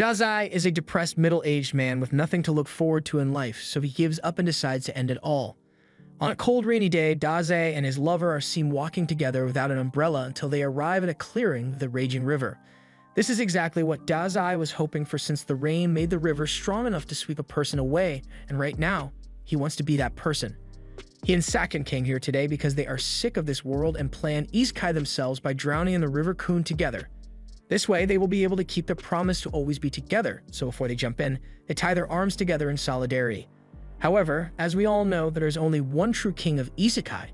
Dazai is a depressed middle-aged man with nothing to look forward to in life, so he gives up and decides to end it all. On a cold, rainy day, Dazai and his lover are seen walking together without an umbrella until they arrive at a clearing with a raging river. This is exactly what Dazai was hoping for, since the rain made the river strong enough to sweep a person away, and right now, he wants to be that person. He and Sakin came here today because they are sick of this world and plan Isekaid themselves by drowning in the River Kun together. This way, they will be able to keep their promise to always be together, so before they jump in, they tie their arms together in solidarity. However, as we all know, there is only one true king of Isekaid,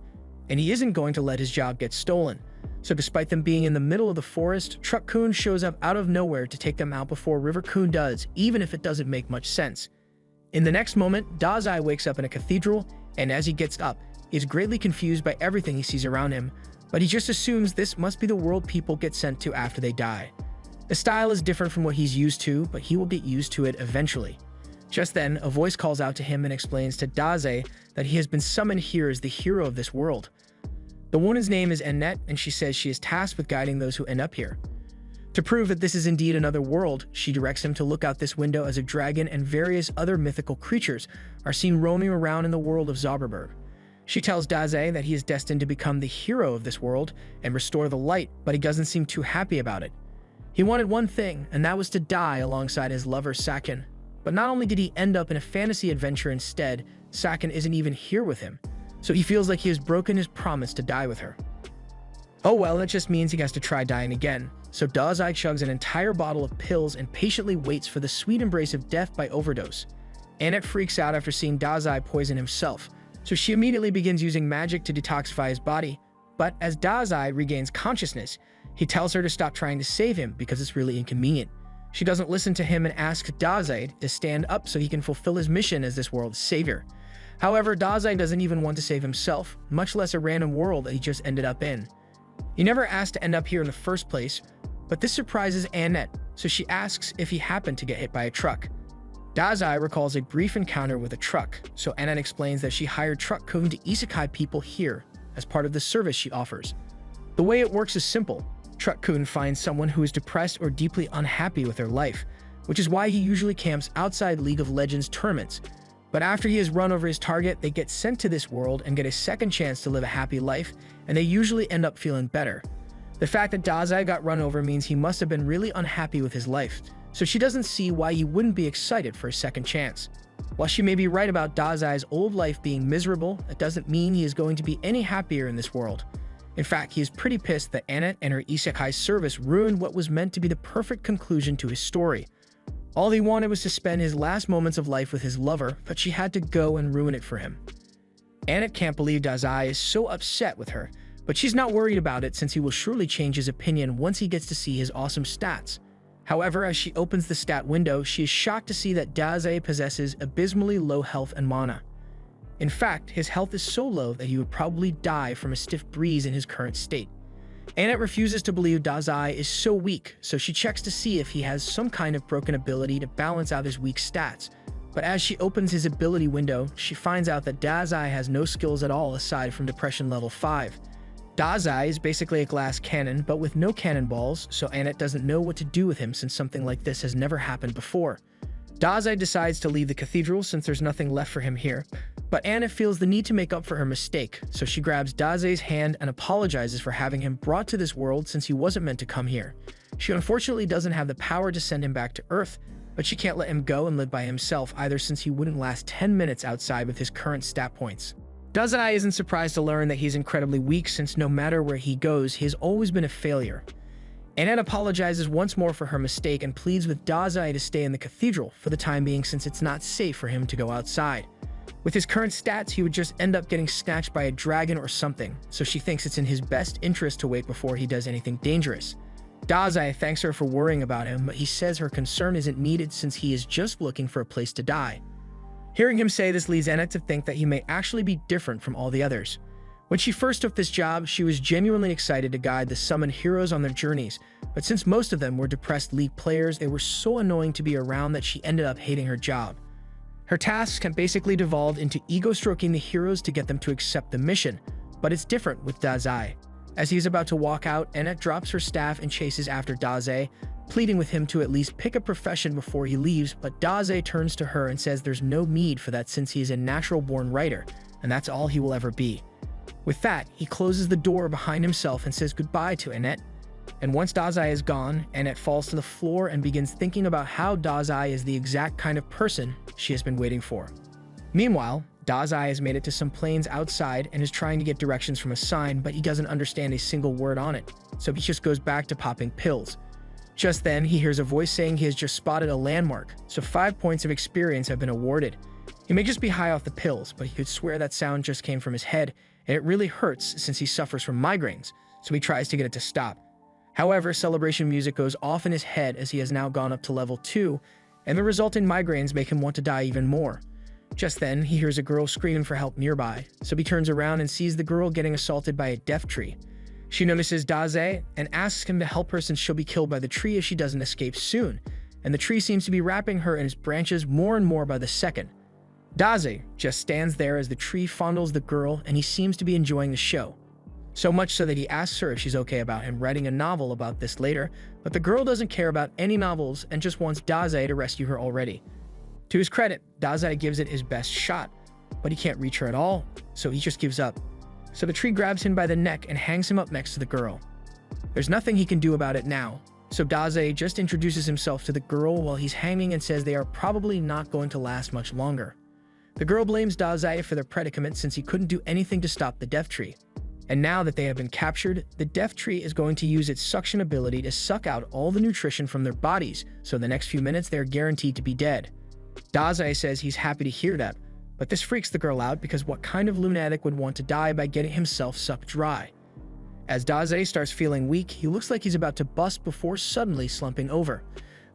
and he isn't going to let his job get stolen. So despite them being in the middle of the forest, Truck Kun shows up out of nowhere to take them out before River Kun does, even if it doesn't make much sense. In the next moment, Dazai wakes up in a cathedral, and as he gets up, he is greatly confused by everything he sees around him, but he just assumes this must be the world people get sent to after they die. The style is different from what he's used to, but he will get used to it eventually. Just then, a voice calls out to him and explains to Dazai that he has been summoned here as the hero of this world. The woman's name is Annette, and she says she is tasked with guiding those who end up here. To prove that this is indeed another world, she directs him to look out this window as a dragon and various other mythical creatures are seen roaming around in the world of Zauberberg. She tells Dazai that he is destined to become the hero of this world and restore the light, but he doesn't seem too happy about it. He wanted one thing, and that was to die alongside his lover Sakin. But not only did he end up in a fantasy adventure instead, Sakin isn't even here with him, so he feels like he has broken his promise to die with her. Oh well, that just means he has to try dying again, so Dazai chugs an entire bottle of pills and patiently waits for the sweet embrace of death by overdose. Annette freaks out after seeing Dazai poison himself, so she immediately begins using magic to detoxify his body, but as Dazai regains consciousness, he tells her to stop trying to save him because it's really inconvenient. She doesn't listen to him and asks Dazai to stand up so he can fulfill his mission as this world's savior. However, Dazai doesn't even want to save himself, much less a random world that he just ended up in. He never asked to end up here in the first place, but this surprises Annette, so she asks if he happened to get hit by a truck. Dazai recalls a brief encounter with a truck, so Annette explains that she hired Truck Kun to Isekaid people here as part of the service she offers. The way it works is simple. Truck Kun finds someone who is depressed or deeply unhappy with their life, which is why he usually camps outside League of Legends tournaments. But after he has run over his target, they get sent to this world and get a second chance to live a happy life, and they usually end up feeling better. The fact that Dazai got run over means he must have been really unhappy with his life, so she doesn't see why he wouldn't be excited for a second chance. While she may be right about Dazai's old life being miserable, that doesn't mean he is going to be any happier in this world. In fact, he is pretty pissed that Annette and her Isekai service ruined what was meant to be the perfect conclusion to his story. All he wanted was to spend his last moments of life with his lover, but she had to go and ruin it for him. Annette can't believe Dazai is so upset with her, but she's not worried about it since he will surely change his opinion once he gets to see his awesome stats. However, as she opens the stat window, she is shocked to see that Dazai possesses abysmally low health and mana. In fact, his health is so low that he would probably die from a stiff breeze in his current state. Annette refuses to believe Dazai is so weak, so she checks to see if he has some kind of broken ability to balance out his weak stats. But as she opens his ability window, she finds out that Dazai has no skills at all aside from Depression level 5. Dazai is basically a glass cannon, but with no cannonballs, so Annette doesn't know what to do with him since something like this has never happened before. Dazai decides to leave the cathedral since there's nothing left for him here, but Annette feels the need to make up for her mistake, so she grabs Dazai's hand and apologizes for having him brought to this world since he wasn't meant to come here. She unfortunately doesn't have the power to send him back to Earth, but she can't let him go and live by himself either since he wouldn't last 10 minutes outside with his current stat points. Dazai isn't surprised to learn that he's incredibly weak since no matter where he goes, he has always been a failure. Annette apologizes once more for her mistake and pleads with Dazai to stay in the cathedral for the time being since it's not safe for him to go outside. With his current stats, he would just end up getting snatched by a dragon or something, so she thinks it's in his best interest to wait before he does anything dangerous. Dazai thanks her for worrying about him, but he says her concern isn't needed since he is just looking for a place to die. Hearing him say this leads Annette to think that he may actually be different from all the others. When she first took this job, she was genuinely excited to guide the summoned heroes on their journeys, but since most of them were depressed League players, they were so annoying to be around that she ended up hating her job. Her tasks can basically devolve into ego-stroking the heroes to get them to accept the mission, but it's different with Dazai. As he's about to walk out, Annette drops her staff and chases after Dazai, pleading with him to at least pick a profession before he leaves, but Daze turns to her and says there's no need for that since he is a natural-born writer, and that's all he will ever be. With that, he closes the door behind himself and says goodbye to Annette. And once Dazai is gone, Annette falls to the floor and begins thinking about how Dazai is the exact kind of person she has been waiting for. Meanwhile, Dazai has made it to some plains outside and is trying to get directions from a sign, but he doesn't understand a single word on it, so he just goes back to popping pills. Just then, he hears a voice saying he has just spotted a landmark, so 5 points of experience have been awarded. He may just be high off the pills, but he could swear that sound just came from his head, and it really hurts since he suffers from migraines, so he tries to get it to stop. However, celebration music goes off in his head as he has now gone up to level 2, and the resulting migraines make him want to die even more. Just then, he hears a girl screaming for help nearby, so he turns around and sees the girl getting assaulted by a death tree. She notices Daze and asks him to help her since she'll be killed by the tree if she doesn't escape soon, and the tree seems to be wrapping her in its branches more and more by the second. Daze just stands there as the tree fondles the girl, and he seems to be enjoying the show. So much so that he asks her if she's okay about him writing a novel about this later, but the girl doesn't care about any novels and just wants Daze to rescue her already. To his credit, Daze gives it his best shot, but he can't reach her at all, so he just gives up. So the tree grabs him by the neck and hangs him up next to the girl. There's nothing he can do about it now, so Daze just introduces himself to the girl while he's hanging and says they are probably not going to last much longer. The girl blames Daze for their predicament since he couldn't do anything to stop the death tree. And now that they have been captured, the death tree is going to use its suction ability to suck out all the nutrition from their bodies, so in the next few minutes they are guaranteed to be dead. Daze says he's happy to hear that, but this freaks the girl out because what kind of lunatic would want to die by getting himself sucked dry? As Daze starts feeling weak, he looks like he's about to bust before suddenly slumping over.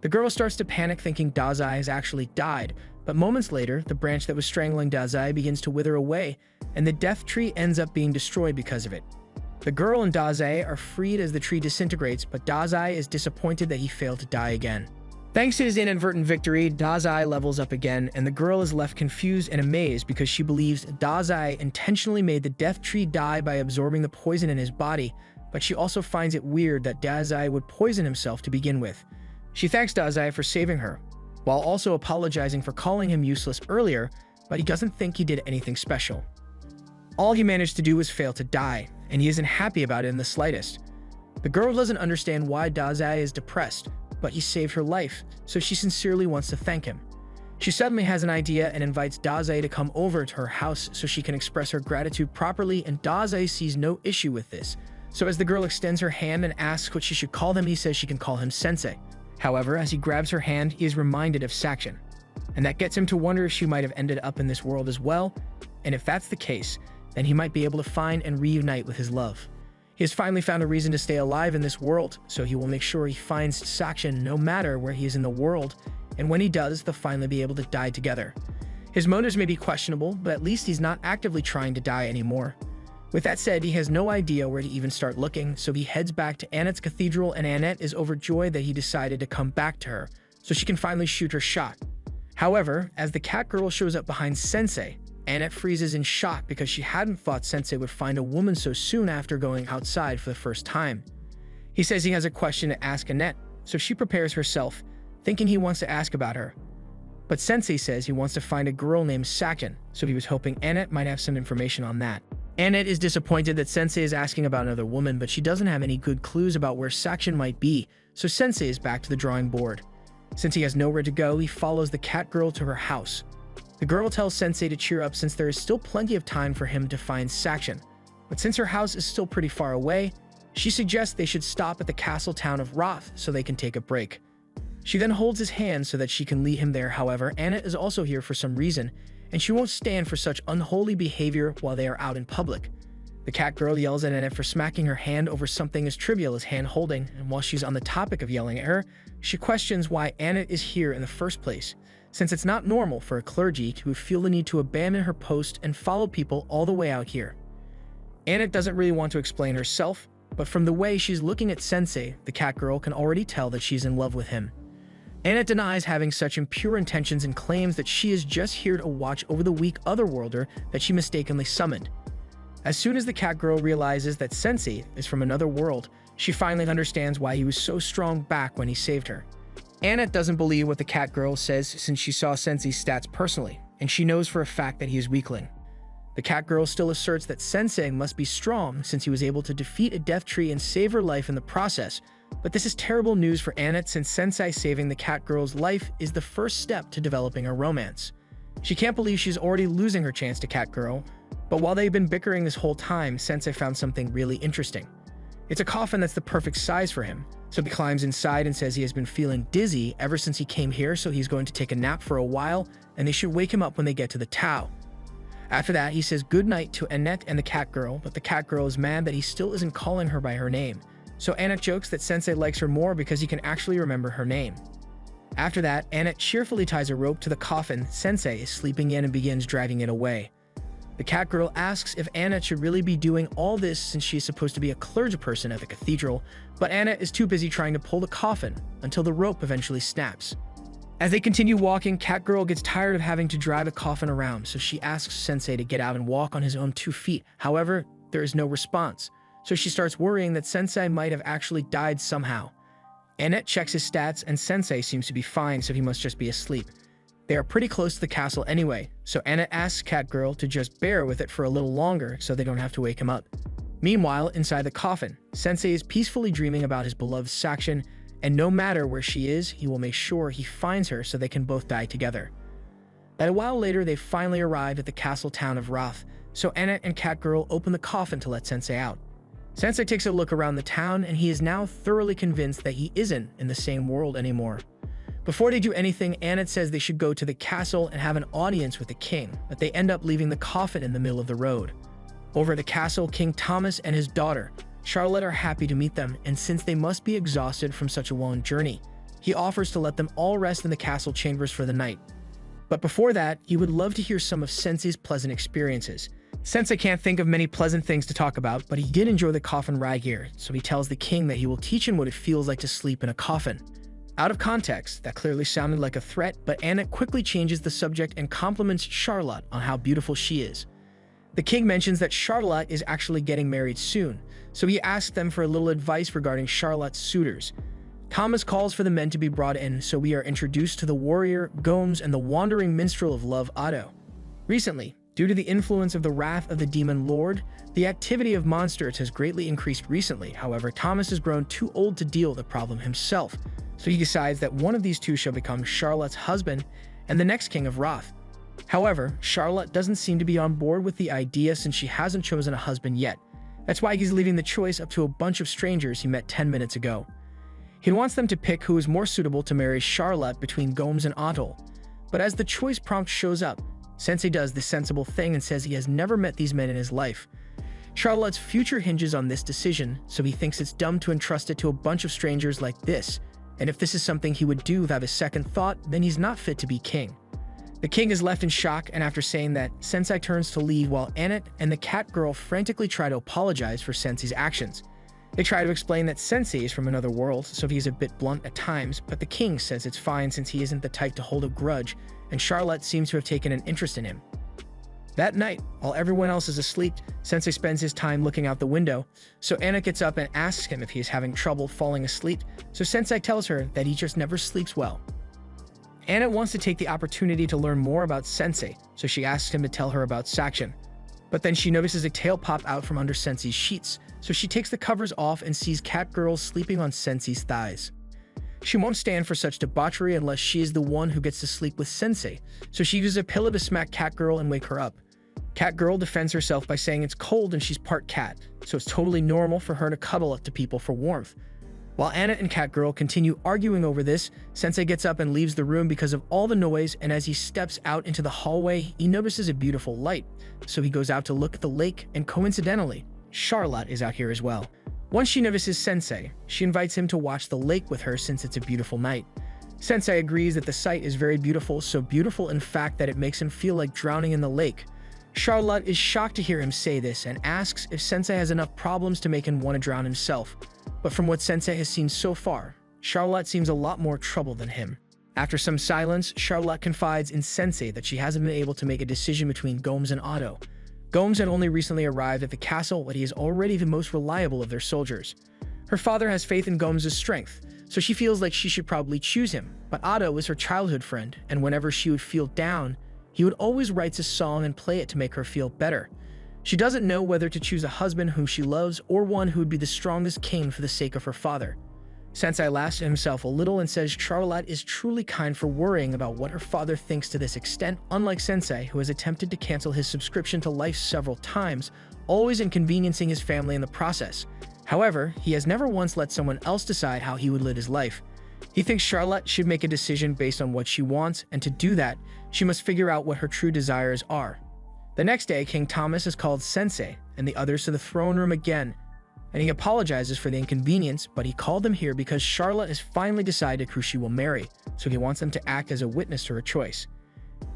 The girl starts to panic thinking Daze has actually died, but moments later, the branch that was strangling Daze begins to wither away, and the death tree ends up being destroyed because of it. The girl and Daze are freed as the tree disintegrates, but Daze is disappointed that he failed to die again. Thanks to his inadvertent victory, Daze levels up again, and the girl is left confused and amazed because she believes Daze intentionally made the death tree die by absorbing the poison in his body, but she also finds it weird that Daze would poison himself to begin with. She thanks Daze for saving her, while also apologizing for calling him useless earlier, but he doesn't think he did anything special. All he managed to do was fail to die, and he isn't happy about it in the slightest. The girl doesn't understand why Daze is depressed, but he saved her life, so she sincerely wants to thank him. She suddenly has an idea and invites Daze to come over to her house so she can express her gratitude properly, and Daze sees no issue with this. So as the girl extends her hand and asks what she should call him, he says she can call him Sensei. However, as he grabs her hand, he is reminded of Sakshan, and that gets him to wonder if she might have ended up in this world as well, and if that's the case, then he might be able to find and reunite with his love. He has finally found a reason to stay alive in this world, so he will make sure he finds Sakshan no matter where he is in the world, and when he does, they'll finally be able to die together. His motives may be questionable, but at least he's not actively trying to die anymore. With that said, he has no idea where to even start looking, so he heads back to Annette's cathedral, and Annette is overjoyed that he decided to come back to her, so she can finally shoot her shot. However, as the cat girl shows up behind Sensei, Annette freezes in shock because she hadn't thought Sensei would find a woman so soon after going outside for the first time. He says he has a question to ask Annette, so she prepares herself, thinking he wants to ask about her. But Sensei says he wants to find a girl named Sakshan, so he was hoping Annette might have some information on that. Annette is disappointed that Sensei is asking about another woman, but she doesn't have any good clues about where Sakshan might be, so Sensei is back to the drawing board. Since he has nowhere to go, he follows the cat girl to her house. The girl tells Sensei to cheer up since there is still plenty of time for him to find Sakshan, but since her house is still pretty far away, she suggests they should stop at the castle town of Roth so they can take a break. She then holds his hand so that she can lead him there. However, Annette is also here for some reason, and she won't stand for such unholy behavior while they are out in public. The cat girl yells at Annette for smacking her hand over something as trivial as hand-holding, and while she's on the topic of yelling at her, she questions why Annette is here in the first place, since it's not normal for a clergy to feel the need to abandon her post and follow people all the way out here. Annette doesn't really want to explain herself, but from the way she's looking at Sensei, the cat girl can already tell that she's in love with him. Annette denies having such impure intentions and claims that she is just here to watch over the weak otherworlder that she mistakenly summoned. As soon as the cat girl realizes that Sensei is from another world, She finally understands why he was so strong back when he saved her. Annette doesn't believe what the cat girl says since she saw Sensei's stats personally, and she knows for a fact that he is weakling. The cat girl still asserts that Sensei must be strong since he was able to defeat a death tree and save her life in the process, but this is terrible news for Annette since Sensei saving the cat girl's life is the first step to developing a romance. She can't believe she's already losing her chance to cat girl, but while they've been bickering this whole time, Sensei found something really interesting. It's a coffin that's the perfect size for him, so he climbs inside and says he has been feeling dizzy ever since he came here, so he's going to take a nap for a while, and they should wake him up when they get to the Tao. After that, he says goodnight to Annette and the cat girl, but the cat girl is mad that he still isn't calling her by her name. So Annette jokes that Sensei likes her more because he can actually remember her name. After that, Annette cheerfully ties a rope to the coffin Sensei is sleeping in and begins dragging it away. The cat girl asks if Annette should really be doing all this since she is supposed to be a clergyperson at the cathedral, but Annette is too busy trying to pull the coffin until the rope eventually snaps. As they continue walking, cat girl gets tired of having to drag the coffin around, so she asks Sensei to get out and walk on his own 2 feet. However, there is no response, so she starts worrying that Sensei might have actually died somehow. Annette checks his stats and Sensei seems to be fine, so he must just be asleep. They are pretty close to the castle anyway, so Annette asks cat girl to just bear with it for a little longer so they don't have to wake him up. Meanwhile, inside the coffin, Sensei is peacefully dreaming about his beloved Sakshan, and no matter where she is, he will make sure he finds her so they can both die together. But a while later, they finally arrive at the castle town of Roth, so Annette and cat girl open the coffin to let Sensei out. Sensei takes a look around the town, and he is now thoroughly convinced that he isn't in the same world anymore. Before they do anything, Annette says they should go to the castle and have an audience with the king, but they end up leaving the coffin in the middle of the road. Over at the castle, King Thomas and his daughter, Charlotte, are happy to meet them, and since they must be exhausted from such a long journey, he offers to let them all rest in the castle chambers for the night. But before that, he would love to hear some of Sensei's pleasant experiences. Sensei can't think of many pleasant things to talk about, but he did enjoy the coffin ride here, so he tells the king that he will teach him what it feels like to sleep in a coffin. Out of context, that clearly sounded like a threat, but Annette quickly changes the subject and compliments Charlotte on how beautiful she is. The king mentions that Charlotte is actually getting married soon, so he asks them for a little advice regarding Charlotte's suitors. Thomas calls for the men to be brought in, so we are introduced to the warrior, Gomes, and the wandering minstrel of love, Otto. Recently, due to the influence of the wrath of the demon lord, the activity of monsters has greatly increased recently. However, Thomas has grown too old to deal with the problem himself, so he decides that one of these two shall become Charlotte's husband and the next king of Roth. However, Charlotte doesn't seem to be on board with the idea since she hasn't chosen a husband yet. That's why he's leaving the choice up to a bunch of strangers he met 10 minutes ago. He wants them to pick who is more suitable to marry Charlotte between Gomes and Otto. But as the choice prompt shows up, Sensei does the sensible thing and says he has never met these men in his life. Charlotte's future hinges on this decision, so he thinks it's dumb to entrust it to a bunch of strangers like this, and if this is something he would do without a second thought, then he's not fit to be king. The king is left in shock, and after saying that, Sensei turns to leave while Annette and the cat girl frantically try to apologize for Sensei's actions. They try to explain that Sensei is from another world, so he's a bit blunt at times, but the king says it's fine since he isn't the type to hold a grudge, and Charlotte seems to have taken an interest in him. That night, while everyone else is asleep, Sensei spends his time looking out the window, so Annette gets up and asks him if he is having trouble falling asleep, so Sensei tells her that he just never sleeps well. Annette wants to take the opportunity to learn more about Sensei, so she asks him to tell her about Sakshan. But then she notices a tail pop out from under Sensei's sheets, so she takes the covers off and sees cat girl sleeping on Sensei's thighs. She won't stand for such debauchery unless she is the one who gets to sleep with Sensei, so she uses a pillow to smack cat girl and wake her up. Cat girl defends herself by saying it's cold and she's part cat, so it's totally normal for her to cuddle up to people for warmth. While Annette and cat girl continue arguing over this, Sensei gets up and leaves the room because of all the noise, and as he steps out into the hallway, he notices a beautiful light, so he goes out to look at the lake, and coincidentally, Charlotte is out here as well. Once she notices Sensei, she invites him to watch the lake with her since it's a beautiful night. Sensei agrees that the sight is very beautiful, so beautiful in fact that it makes him feel like drowning in the lake. Charlotte is shocked to hear him say this and asks if Sensei has enough problems to make him want to drown himself. But from what Sensei has seen so far, Charlotte seems a lot more trouble than him. After some silence, Charlotte confides in Sensei that she hasn't been able to make a decision between Gomes and Otto. Gomes had only recently arrived at the castle, but he is already the most reliable of their soldiers. Her father has faith in Gomes' strength, so she feels like she should probably choose him. But Otto is her childhood friend, and whenever she would feel down, he would always write a song and play it to make her feel better. She doesn't know whether to choose a husband whom she loves or one who would be the strongest king for the sake of her father. Sensei laughs at himself a little and says Charlotte is truly kind for worrying about what her father thinks to this extent, unlike Sensei, who has attempted to cancel his subscription to Life several times, always inconveniencing his family in the process. However, he has never once let someone else decide how he would live his life. He thinks Charlotte should make a decision based on what she wants, and to do that, she must figure out what her true desires are. The next day, King Thomas is called Sensei and the others to the throne room again, and he apologizes for the inconvenience, but he called them here because Charlotte has finally decided who she will marry, so he wants them to act as a witness to her choice.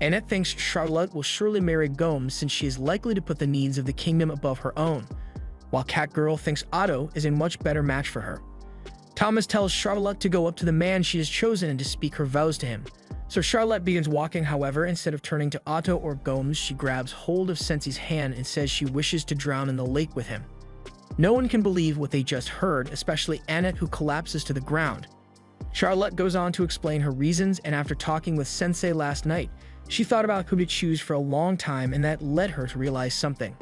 Annette thinks Charlotte will surely marry Gomes since she is likely to put the needs of the kingdom above her own, while Catgirl thinks Otto is a much better match for her. Thomas tells Charlotte to go up to the man she has chosen and to speak her vows to him. So Charlotte begins walking, however, instead of turning to Otto or Gomes, she grabs hold of Sensei's hand and says she wishes to drown in the lake with him. No one can believe what they just heard, especially Annette, who collapses to the ground. Charlotte goes on to explain her reasons, and after talking with Sensei last night, she thought about who to choose for a long time, and that led her to realize something.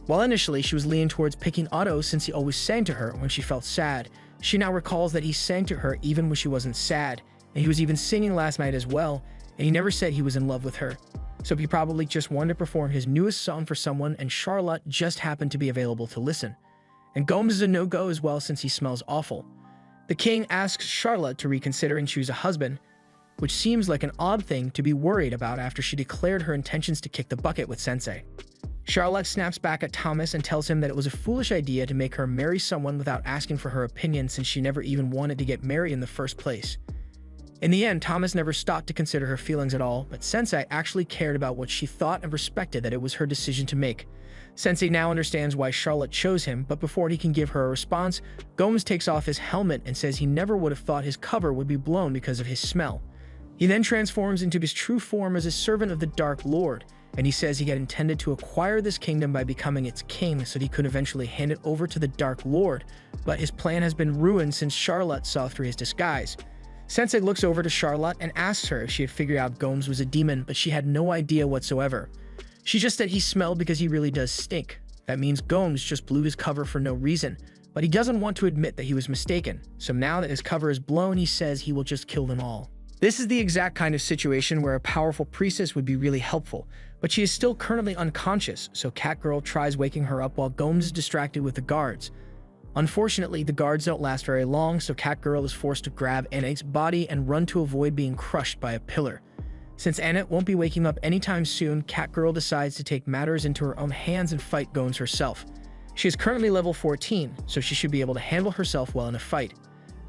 While initially she was leaning towards picking Otto since he always sang to her when she felt sad, she now recalls that he sang to her even when she wasn't sad, and he was even singing last night as well, and he never said he was in love with her. So he probably just wanted to perform his newest song for someone, and Charlotte just happened to be available to listen. And Gomes is a no-go as well since he smells awful. The king asks Charlotte to reconsider and choose a husband, which seems like an odd thing to be worried about after she declared her intentions to kick the bucket with Sensei. Charlotte snaps back at Thomas and tells him that it was a foolish idea to make her marry someone without asking for her opinion since she never even wanted to get married in the first place. In the end, Thomas never stopped to consider her feelings at all, but Sensei actually cared about what she thought and respected that it was her decision to make. Sensei now understands why Charlotte chose him, but before he can give her a response, Gomes takes off his helmet and says he never would have thought his cover would be blown because of his smell. He then transforms into his true form as a servant of the Dark Lord, and he says he had intended to acquire this kingdom by becoming its king so he could eventually hand it over to the Dark Lord, but his plan has been ruined since Charlotte saw through his disguise. Sensei looks over to Charlotte and asks her if she had figured out Gomes was a demon, but she had no idea whatsoever. She just said he smelled because he really does stink. That means Gomes just blew his cover for no reason, but he doesn't want to admit that he was mistaken, so now that his cover is blown, he says he will just kill them all. This is the exact kind of situation where a powerful priestess would be really helpful, but she is still currently unconscious, so Catgirl tries waking her up while Gomes is distracted with the guards. Unfortunately, the guards don't last very long, so Catgirl is forced to grab Annette's body and run to avoid being crushed by a pillar. Since Annette won't be waking up anytime soon, Catgirl decides to take matters into her own hands and fight Gomes herself. She is currently level 14, so she should be able to handle herself well in a fight.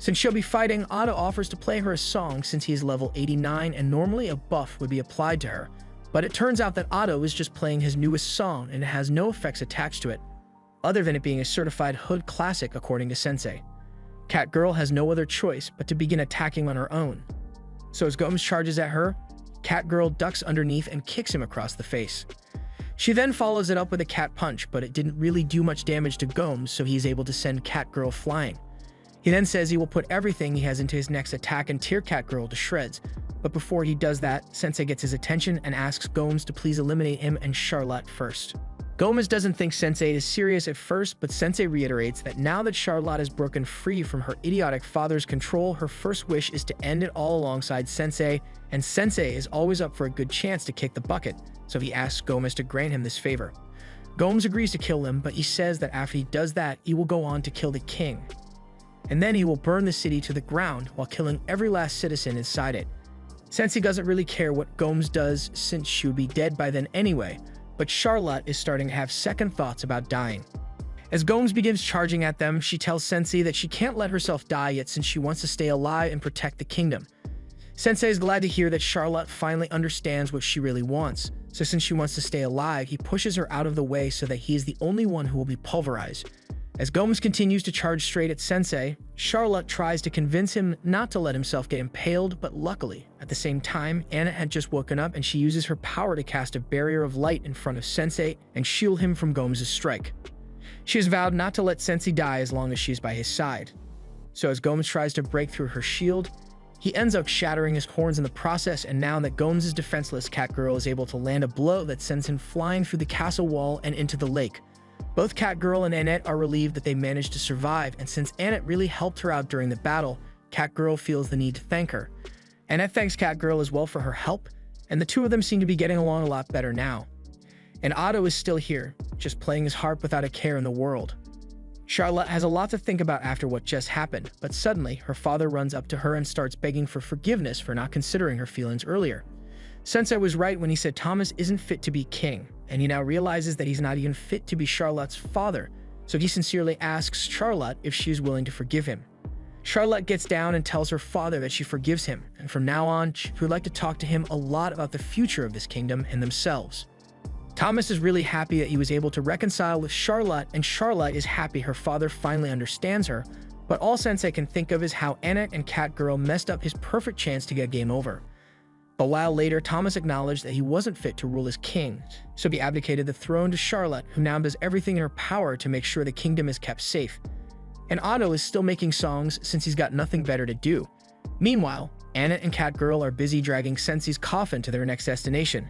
Since she'll be fighting, Otto offers to play her a song since he is level 89 and normally a buff would be applied to her. But it turns out that Otto is just playing his newest song and it has no effects attached to it, other than it being a certified hood classic according to Sensei. Catgirl has no other choice but to begin attacking on her own. So as Gomes charges at her, Catgirl ducks underneath and kicks him across the face. She then follows it up with a cat punch, but it didn't really do much damage to Gomes, so he's able to send Catgirl flying. He then says he will put everything he has into his next attack and tear Catgirl to shreds. But before he does that, Sensei gets his attention and asks Gomes to please eliminate him and Charlotte first. Gomes doesn't think Sensei is serious at first, but Sensei reiterates that now that Charlotte has broken free from her idiotic father's control, her first wish is to end it all alongside Sensei, and Sensei is always up for a good chance to kick the bucket, so he asks Gomes to grant him this favor. Gomes agrees to kill him, but he says that after he does that, he will go on to kill the king. And then he will burn the city to the ground while killing every last citizen inside it. Sensei doesn't really care what Gomes does since she would be dead by then anyway, but Charlotte is starting to have second thoughts about dying. As Gomes begins charging at them, she tells Sensei that she can't let herself die yet since she wants to stay alive and protect the kingdom. Sensei is glad to hear that Charlotte finally understands what she really wants, so since she wants to stay alive, he pushes her out of the way so that he is the only one who will be pulverized. As Gomes continues to charge straight at Sensei, Charlotte tries to convince him not to let himself get impaled, but luckily, at the same time, Anna had just woken up and she uses her power to cast a barrier of light in front of Sensei and shield him from Gomes' strike. She has vowed not to let Sensei die as long as she is by his side. so as Gomes tries to break through her shield, he ends up shattering his horns in the process, and now that Gomes is defenseless, Catgirl is able to land a blow that sends him flying through the castle wall and into the lake. Both Catgirl and Annette are relieved that they managed to survive, and since Annette really helped her out during the battle, Catgirl feels the need to thank her. Annette thanks Catgirl as well for her help, and the two of them seem to be getting along a lot better now. And Otto is still here, just playing his harp without a care in the world. Charlotte has a lot to think about after what just happened, but suddenly her father runs up to her and starts begging for forgiveness for not considering her feelings earlier. Sensei was right when he said Thomas isn't fit to be king, and he now realizes that he's not even fit to be Charlotte's father, so he sincerely asks Charlotte if she is willing to forgive him. Charlotte gets down and tells her father that she forgives him, and from now on, she would like to talk to him a lot about the future of this kingdom and themselves. Thomas is really happy that he was able to reconcile with Charlotte, and Charlotte is happy her father finally understands her, but all Sensei can think of is how Annette and Catgirl messed up his perfect chance to get game over. A while later, Thomas acknowledged that he wasn't fit to rule as king, so he abdicated the throne to Charlotte, who now does everything in her power to make sure the kingdom is kept safe. And Otto is still making songs since he's got nothing better to do. Meanwhile, Annette and Catgirl are busy dragging Sensei's coffin to their next destination,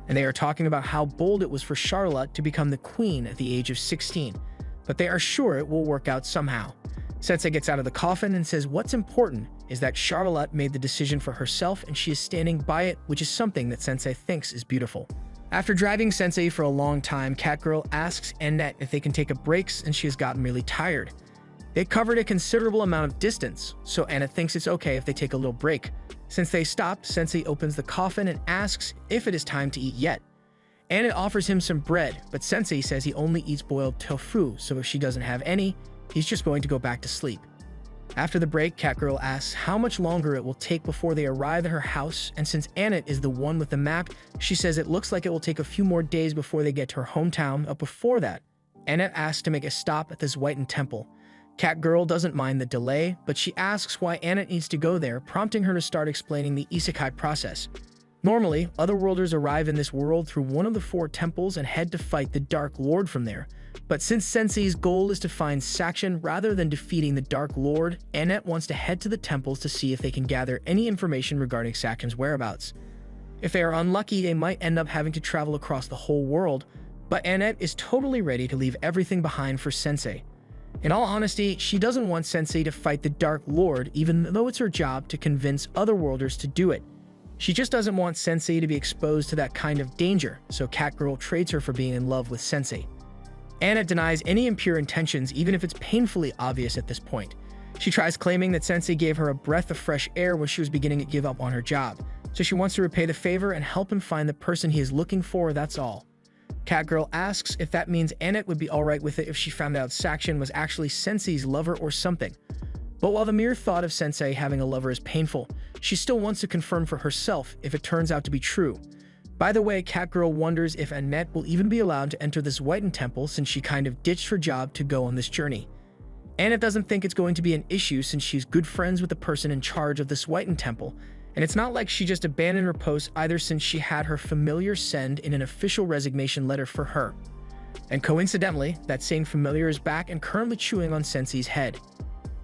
and they are talking about how bold it was for Charlotte to become the queen at the age of 16, but they are sure it will work out somehow. Sensei gets out of the coffin and says what's important is that Charlotte made the decision for herself and she is standing by it, which is something that Sensei thinks is beautiful. After driving Sensei for a long time, Catgirl asks Annette if they can take a break and she has gotten really tired. They covered a considerable amount of distance, so Annette thinks it's okay if they take a little break. Since they stopped, Sensei opens the coffin and asks if it is time to eat yet. Annette offers him some bread, but Sensei says he only eats boiled tofu, so if she doesn't have any, he's just going to go back to sleep. After the break, Catgirl asks how much longer it will take before they arrive at her house, and since Annette is the one with the map, she says it looks like it will take a few more days before they get to her hometown, but before that, Annette asks to make a stop at this Whitened Temple. Catgirl doesn't mind the delay, but she asks why Annette needs to go there, prompting her to start explaining the Isekaid process. Normally, Otherworlders arrive in this world through one of the 4 temples and head to fight the Dark Lord from there. But since Sensei's goal is to find Sakshan rather than defeating the Dark Lord, Annette wants to head to the temples to see if they can gather any information regarding Sakshan's whereabouts. If they are unlucky, they might end up having to travel across the whole world, but Annette is totally ready to leave everything behind for Sensei. In all honesty, she doesn't want Sensei to fight the Dark Lord, even though it's her job to convince Otherworlders to do it. She just doesn't want Sensei to be exposed to that kind of danger, so Catgirl trades her for being in love with Sensei. Annette denies any impure intentions, even if it's painfully obvious at this point. She tries claiming that Sensei gave her a breath of fresh air when she was beginning to give up on her job, so she wants to repay the favor and help him find the person he is looking for, that's all. Catgirl asks if that means Annette would be alright with it if she found out Sakshan was actually Sensei's lover or something. But while the mere thought of Sensei having a lover is painful, she still wants to confirm for herself if it turns out to be true. By the way, Catgirl wonders if Annette will even be allowed to enter this Whitened Temple since she kind of ditched her job to go on this journey. Annette doesn't think it's going to be an issue since she's good friends with the person in charge of this Whitened Temple, and it's not like she just abandoned her post either since she had her familiar send in an official resignation letter for her. And coincidentally, that same familiar is back and currently chewing on Sensei's head.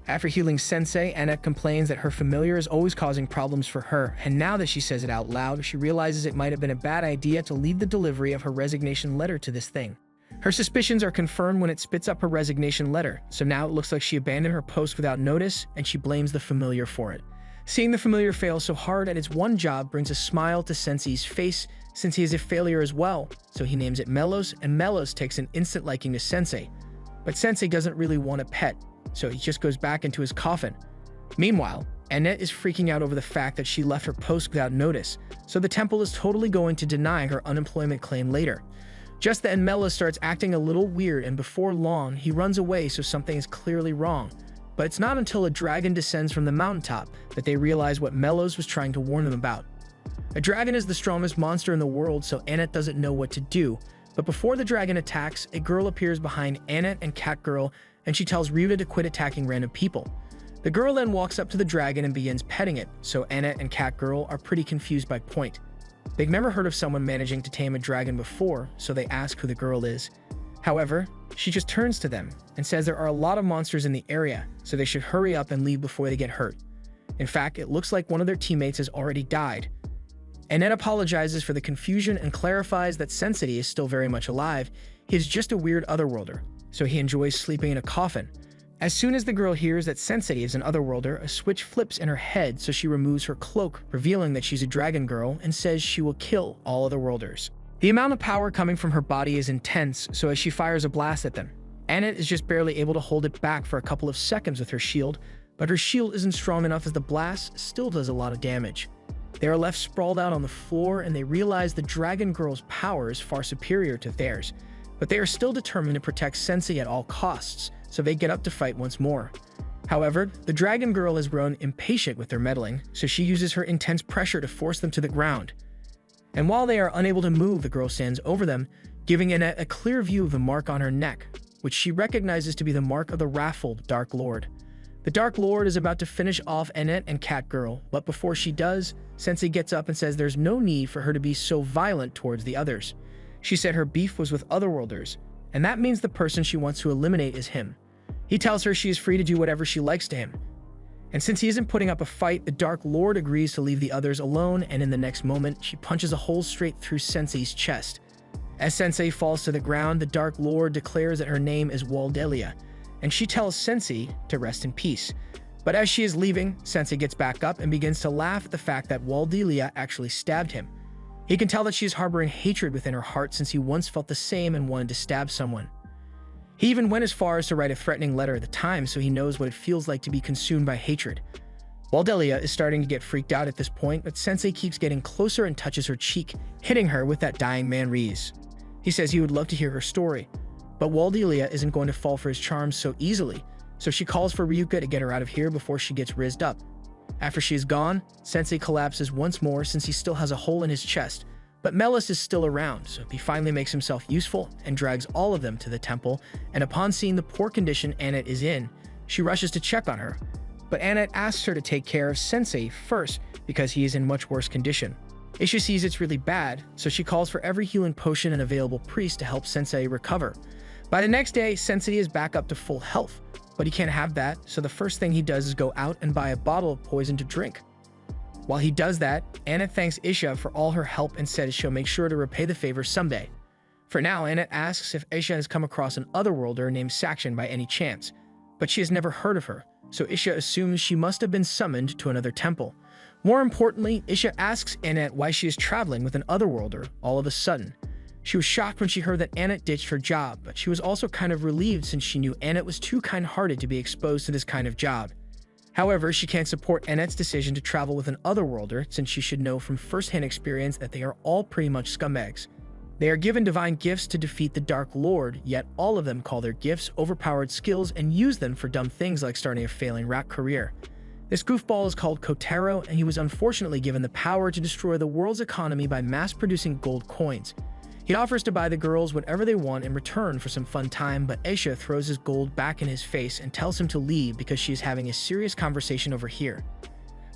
After healing Sensei, Annette complains that her familiar is always causing problems for her, and now that she says it out loud, she realizes it might have been a bad idea to leave the delivery of her resignation letter to this thing. Her suspicions are confirmed when it spits up her resignation letter, so now it looks like she abandoned her post without notice, and she blames the familiar for it. Seeing the familiar fail so hard at its one job brings a smile to Sensei's face since he is a failure as well, so he names it Melos, and Melos takes an instant liking to Sensei. But Sensei doesn't really want a pet, so he just goes back into his coffin. Meanwhile, Annette is freaking out over the fact that she left her post without notice, so the temple is totally going to deny her unemployment claim later. Just then, Melos starts acting a little weird, and before long, he runs away, so something is clearly wrong. But it's not until a dragon descends from the mountaintop that they realize what Melos was trying to warn them about. A dragon is the strongest monster in the world, so Annette doesn't know what to do. But before the dragon attacks, a girl appears behind Annette and Catgirl, and she tells Ryuta to quit attacking random people. The girl then walks up to the dragon and begins petting it, so Annette and Catgirl are pretty confused by point. They've never heard of someone managing to tame a dragon before, so they ask who the girl is. However, she just turns to them and says there are a lot of monsters in the area, so they should hurry up and leave before they get hurt. In fact, it looks like one of their teammates has already died. Annette apologizes for the confusion and clarifies that Sensei is still very much alive. He is just a weird otherworlder, so he enjoys sleeping in a coffin. As soon as the girl hears that Sensei is an otherworlder, a switch flips in her head, so she removes her cloak, revealing that she's a dragon girl, and says she will kill all otherworlders. The amount of power coming from her body is intense, so as she fires a blast at them, Annette is just barely able to hold it back for a couple of seconds with her shield, but her shield isn't strong enough as the blast still does a lot of damage. They are left sprawled out on the floor, and they realize the dragon girl's power is far superior to theirs, but they are still determined to protect Sensei at all costs, so they get up to fight once more. However, the dragon girl has grown impatient with their meddling, so she uses her intense pressure to force them to the ground. And while they are unable to move, the girl stands over them, giving Annette a clear view of the mark on her neck, which she recognizes to be the mark of the wrathful Dark Lord. The Dark Lord is about to finish off Annette and Catgirl, but before she does, Sensei gets up and says there's no need for her to be so violent towards the others. She said her beef was with otherworlders, and that means the person she wants to eliminate is him. He tells her she is free to do whatever she likes to him. And since he isn't putting up a fight, the Dark Lord agrees to leave the others alone, and in the next moment, she punches a hole straight through Sensei's chest. As Sensei falls to the ground, the Dark Lord declares that her name is Waldelia, and she tells Sensei to rest in peace. But as she is leaving, Sensei gets back up and begins to laugh at the fact that Waldelia actually stabbed him. He can tell that she is harboring hatred within her heart since he once felt the same and wanted to stab someone. He even went as far as to write a threatening letter at the time, so he knows what it feels like to be consumed by hatred. Waldelia is starting to get freaked out at this point, but Sensei keeps getting closer and touches her cheek, hitting her with that dying man Reese. He says he would love to hear her story, but Waldelia isn't going to fall for his charms so easily, so she calls for Ryuka to get her out of here before she gets rizzed up. After she is gone, Sensei collapses once more since he still has a hole in his chest, but Melis is still around, so he finally makes himself useful and drags all of them to the temple, and upon seeing the poor condition Annette is in, she rushes to check on her. But Annette asks her to take care of Sensei first because he is in much worse condition. Isha sees it's really bad, so she calls for every healing potion and available priest to help Sensei recover. By the next day, Sensei is back up to full health, but he can't have that, so the first thing he does is go out and buy a bottle of poison to drink. While he does that, Annette thanks Isha for all her help and says she'll make sure to repay the favor someday. For now, Annette asks if Isha has come across an otherworlder named Sakshan by any chance, but she has never heard of her, so Isha assumes she must have been summoned to another temple. More importantly, Isha asks Annette why she is traveling with an otherworlder all of a sudden. She was shocked when she heard that Annette ditched her job, but she was also kind of relieved since she knew Annette was too kind-hearted to be exposed to this kind of job. However, she can't support Annette's decision to travel with an otherworlder since she should know from first-hand experience that they are all pretty much scumbags. They are given divine gifts to defeat the Dark Lord, yet all of them call their gifts overpowered skills and use them for dumb things like starting a failing rap career. This goofball is called Kotaro, and he was unfortunately given the power to destroy the world's economy by mass-producing gold coins. He offers to buy the girls whatever they want in return for some fun time, but Aisha throws his gold back in his face and tells him to leave because she is having a serious conversation over here.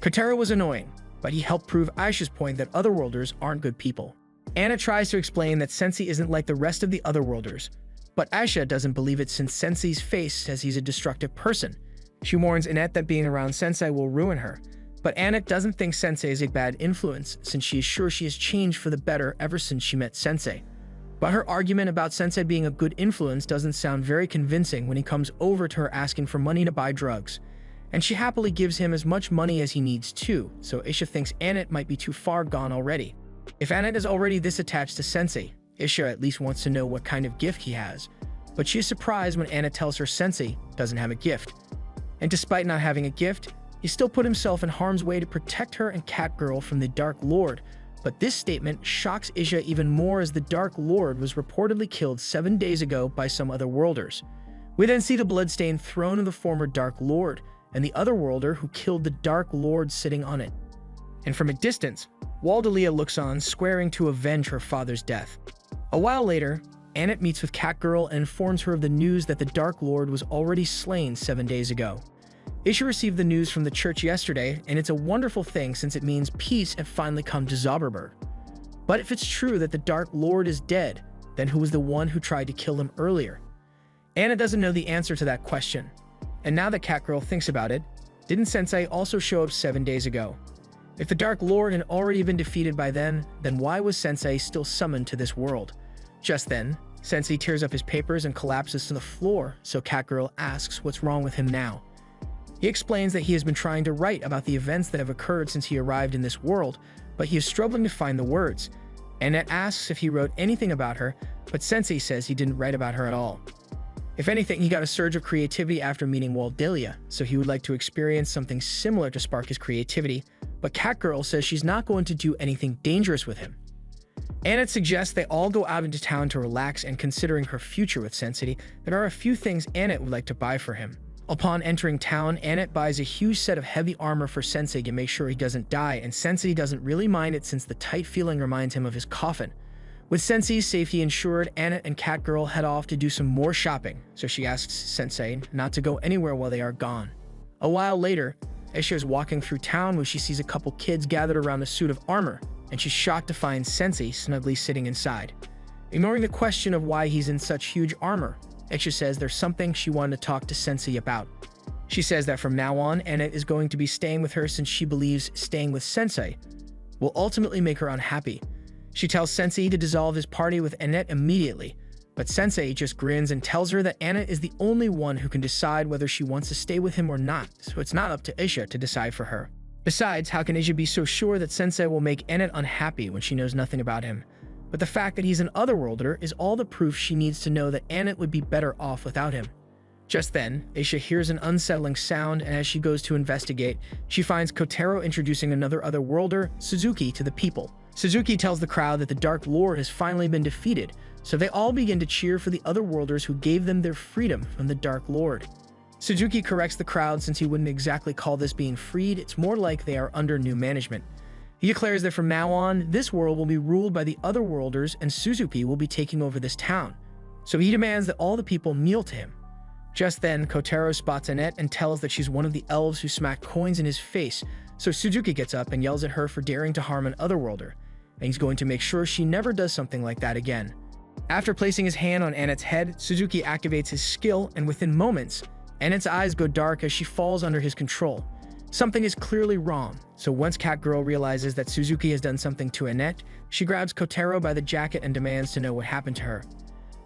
Kotaro was annoying, but he helped prove Aisha's point that otherworlders aren't good people. Anna tries to explain that Sensei isn't like the rest of the otherworlders, but Aisha doesn't believe it since Sensei's face says he's a destructive person. She warns Annette that being around Sensei will ruin her, but Annette doesn't think Sensei is a bad influence since she is sure she has changed for the better ever since she met Sensei. But her argument about Sensei being a good influence doesn't sound very convincing when he comes over to her asking for money to buy drugs, and she happily gives him as much money as he needs too, so Isha thinks Annette might be too far gone already. If Annette is already this attached to Sensei, Isha at least wants to know what kind of gift he has, but she is surprised when Annette tells her Sensei doesn't have a gift. And despite not having a gift, he still put himself in harm's way to protect her and Catgirl from the Dark Lord, but this statement shocks Isha even more as the Dark Lord was reportedly killed 7 days ago by some otherworlders. We then see the bloodstained throne of the former Dark Lord, and the otherworlder who killed the Dark Lord sitting on it. And from a distance, Waldelia looks on, swearing to avenge her father's death. A while later, Annette meets with Catgirl and informs her of the news that the Dark Lord was already slain 7 days ago. Isha received the news from the church yesterday, and it's a wonderful thing since it means peace had finally come to Zauberberg. But if it's true that the Dark Lord is dead, then who was the one who tried to kill him earlier? Anna doesn't know the answer to that question. And now that Catgirl thinks about it, didn't Sensei also show up 7 days ago? If the Dark Lord had already been defeated by then why was Sensei still summoned to this world? Just then, Sensei tears up his papers and collapses to the floor, so Catgirl asks what's wrong with him now. He explains that he has been trying to write about the events that have occurred since he arrived in this world, but he is struggling to find the words. Annette asks if he wrote anything about her, but Sensei says he didn't write about her at all. If anything, he got a surge of creativity after meeting Waldelia, so he would like to experience something similar to spark his creativity, but Catgirl says she's not going to do anything dangerous with him. Annette suggests they all go out into town to relax, and considering her future with Sensei, there are a few things Annette would like to buy for him. Upon entering town, Annette buys a huge set of heavy armor for Sensei to make sure he doesn't die, and Sensei doesn't really mind it since the tight feeling reminds him of his coffin. With Sensei's safety ensured, Annette and Catgirl head off to do some more shopping, so she asks Sensei not to go anywhere while they are gone. A while later, Isha is walking through town where she sees a couple kids gathered around a suit of armor, and she's shocked to find Sensei snugly sitting inside. Ignoring the question of why he's in such huge armor, Isha says there's something she wanted to talk to Sensei about. She says that from now on, Annette is going to be staying with her since she believes staying with Sensei will ultimately make her unhappy. She tells Sensei to dissolve his party with Annette immediately, but Sensei just grins and tells her that Annette is the only one who can decide whether she wants to stay with him or not, so it's not up to Isha to decide for her. Besides, how can Isha be so sure that Sensei will make Annette unhappy when she knows nothing about him? But the fact that he's an otherworlder is all the proof she needs to know that Annette would be better off without him. Just then, Isha hears an unsettling sound, and as she goes to investigate, she finds Kotaro introducing another otherworlder, Suzuki, to the people. Suzuki tells the crowd that the Dark Lord has finally been defeated, so they all begin to cheer for the otherworlders who gave them their freedom from the Dark Lord. Suzuki corrects the crowd since he wouldn't exactly call this being freed, it's more like they are under new management. He declares that from now on, this world will be ruled by the otherworlders and Suzuki will be taking over this town. So he demands that all the people kneel to him. Just then, Kotaro spots Annette and tells that she's one of the elves who smacked coins in his face, so Suzuki gets up and yells at her for daring to harm an otherworlder, and he's going to make sure she never does something like that again. After placing his hand on Annette's head, Suzuki activates his skill, and within moments, Annette's eyes go dark as she falls under his control. Something is clearly wrong, so once Catgirl realizes that Suzuki has done something to Annette, she grabs Kotaro by the jacket and demands to know what happened to her.